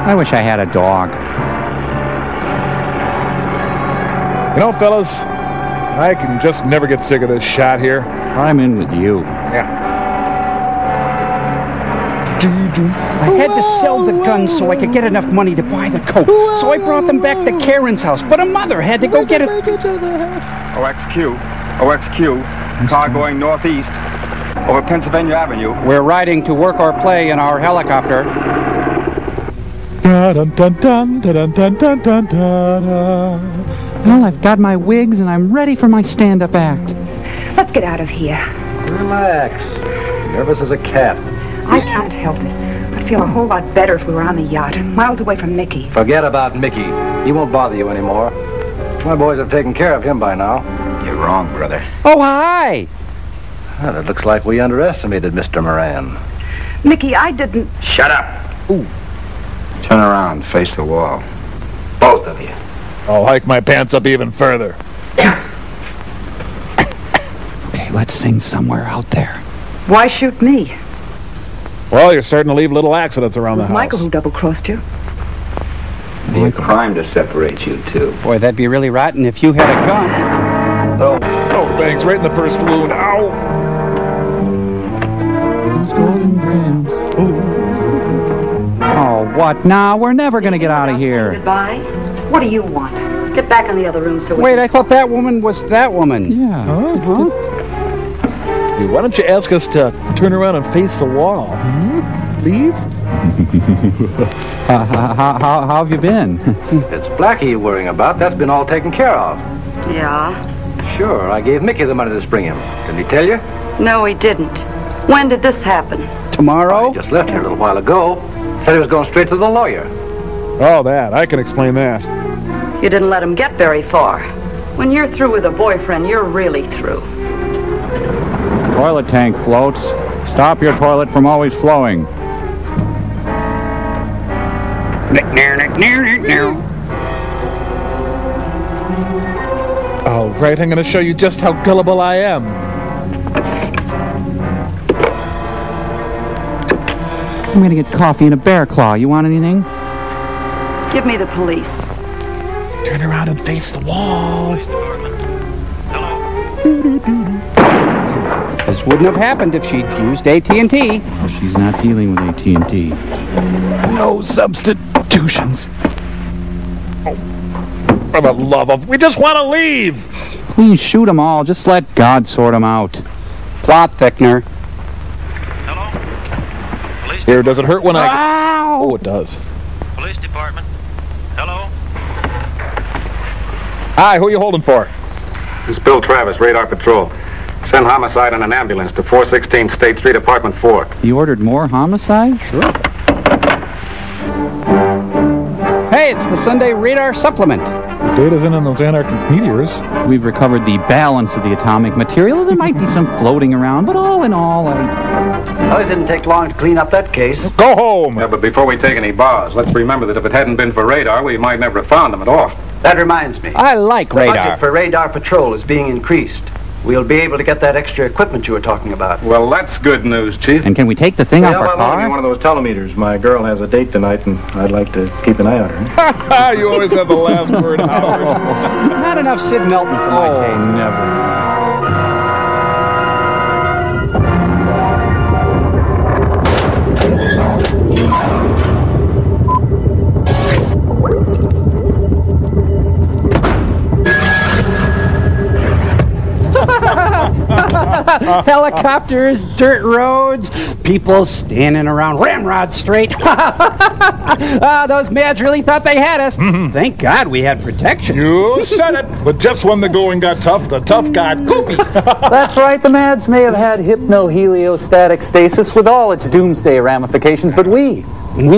I wish I had a dog. You know, fellas, I can just never get sick of this shot here. I'm in with you. Yeah. I had to sell the guns so I could get enough money to buy the coat. So I brought them back to Karen's house, but a mother had to go get it. OXQ. OXQ. Car going northeast over Pennsylvania Avenue. We're riding to work our play in our helicopter. Well, I've got my wigs and I'm ready for my stand-up act. Let's get out of here. Relax. Nervous as a cat. I can't help it. I'd feel a whole lot better if we were on the yacht, miles away from Mickey. Forget about Mickey. He won't bother you anymore. My boys have taken care of him by now. You're wrong, brother. Oh, hi! Well, it looks like we underestimated Mr. Moran. Mickey, I didn't... Shut up. Ooh. Turn around, face the wall. Both of you. I'll hike my pants up even further. Okay, let's sing somewhere out there. Why shoot me? Well, you're starting to leave little accidents around the It was house. Michael who double-crossed you. It'd be a crime to separate you two. Boy, that'd be really rotten if you had a gun. Oh, thanks. Right in the first wound. Ow! Those golden grams. Oh, what now? We're never going to get out of here. Goodbye. What do you want? Get back in the other room so we Wait, can... I thought that woman was that woman. Yeah. Huh? Hey, why don't you ask us to turn around and face the wall? Please? How have you been? It's Blackie you're worrying about. That's been all taken care of. Yeah? Sure, I gave Mickey the money to spring him. Didn't he tell you? No, he didn't. When did this happen? Tomorrow? He just left here a little while ago. Said he was going straight to the lawyer. Oh, that. I can explain that. You didn't let him get very far. When you're through with a boyfriend, you're really through. Toilet tank floats. Stop your toilet from always flowing. All right, I'm going to show you just how gullible I am. I'm going to get coffee and a bear claw. You want anything? Give me the police. Turn around and face the wall. This wouldn't have happened if she'd used AT&T. Well, she's not dealing with AT&T. No substitutions. Oh, for the love of... We just want to leave! Please shoot them all. Just let God sort them out. Plot thickener. Here, does it hurt when I... Ow! Oh, it does. Police department. Hello? Hi, who are you holding for? This is Bill Travis, Radar Patrol. Send homicide on an ambulance to 416 State Street, Apartment 4. You ordered more homicide? Sure. Hey, it's the Sunday Radar Supplement. The data's in on those anarchic meteors. We've recovered the balance of the atomic material. There might be some floating around, but all in all, Well, it didn't take long to clean up that case. Go home! Yeah, but before we take any bars, let's remember that if it hadn't been for radar, we might never have found them at all. That reminds me. I like The radar. budget for radar patrol is being increased. We'll be able to get that extra equipment you were talking about. Well, that's good news, Chief. And can we take the thing off our I'll loan you one car? of those telemeters. My girl has a date tonight, and I'd like to keep an eye on her. You always have the last word, Howard. Not enough Sid Melton for my taste. Never. Helicopters, dirt roads, people standing around Ramrod Strait. Those Mads really thought they had us. Thank God we had protection. You said it. But just when the going got tough, the tough got goofy. That's right, the Mads may have had hypno-heliostatic stasis with all its doomsday ramifications, but we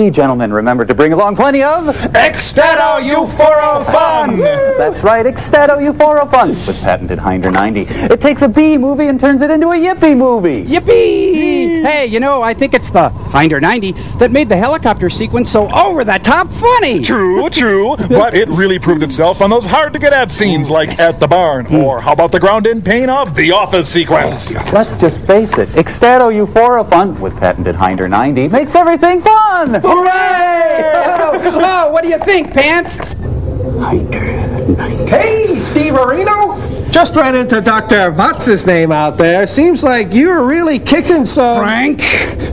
gentlemen, remembered to bring along plenty of... Extato Euforo fun! That's right, Extato Euforo fun, with patented Hinder 90. It takes a B movie and turns it into a yippee movie. Yippee! Hey, you know, I think it's the Hinder 90 that made the helicopter sequence so over-the-top funny. True, but it really proved itself on those hard-to-get-at scenes like At the Barn, or how about the ground-in pain of The Office sequence? Let's just face it, Extato Euforo fun, with patented Hinder 90, makes everything fun! Hooray! Oh, what do you think, Pants? Hey, Steve Areno! Just ran into Dr. Vatz's name out there. Seems like you were really kicking some... Frank,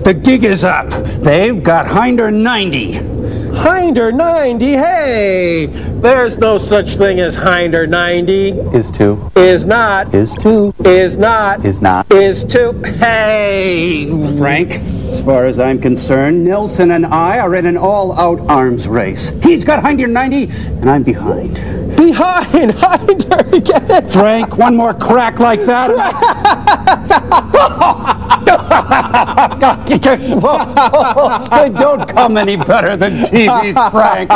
the gig is up. They've got Hinder 90. Hinder 90? Hey! There's no such thing as Hinder 90. Is to. Is not. Is to. Is not. Is not. Is to. Hey! Frank, as far as I'm concerned, Nelson and I are in an all-out arms race. He's got Hinder 90, and I'm behind. Behind! Hinder! Frank, one more crack like that. They don't come any better than TV's Frank.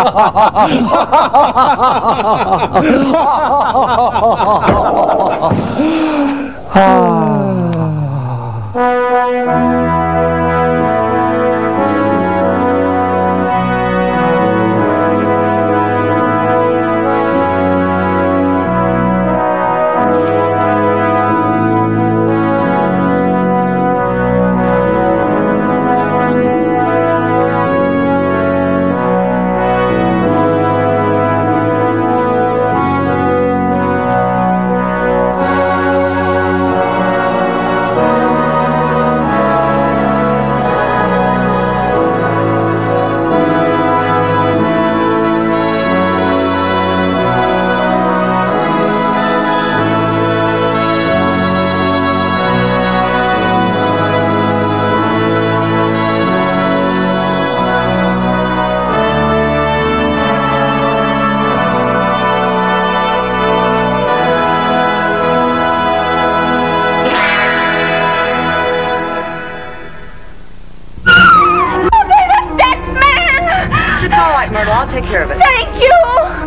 All right, Myrtle, I'll take care of it. Thank you.